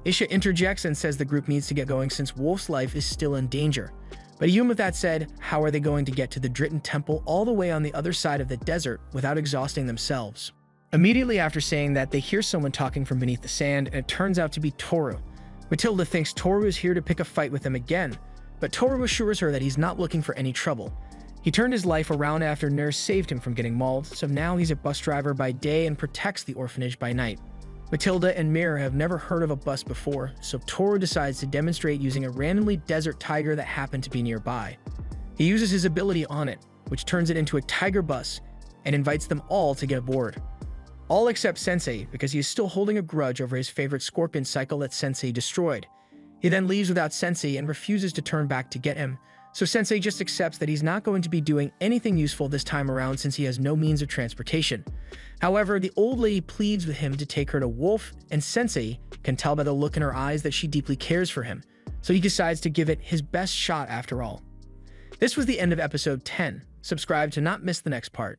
Isha interjects and says the group needs to get going since Wolf's life is still in danger. But even with that said, how are they going to get to the Dritten Temple all the way on the other side of the desert without exhausting themselves? Immediately after saying that, they hear someone talking from beneath the sand, and it turns out to be Toru. Matilda thinks Toru is here to pick a fight with them again, but Toru assures her that he's not looking for any trouble. He turned his life around after Nurse saved him from getting mauled, so now he's a bus driver by day and protects the orphanage by night. Matilda and Mirror have never heard of a bus before, so Toru decides to demonstrate using a randomly desert tiger that happened to be nearby. He uses his ability on it, which turns it into a tiger bus, and invites them all to get aboard. All except Sensei, because he is still holding a grudge over his favorite scorpion cycle that Sensei destroyed. He then leaves without Sensei and refuses to turn back to get him, so Sensei just accepts that he's not going to be doing anything useful this time around since he has no means of transportation. However, the old lady pleads with him to take her to Wolf, and Sensei can tell by the look in her eyes that she deeply cares for him, so he decides to give it his best shot after all. This was the end of episode 10. Subscribe to not miss the next part.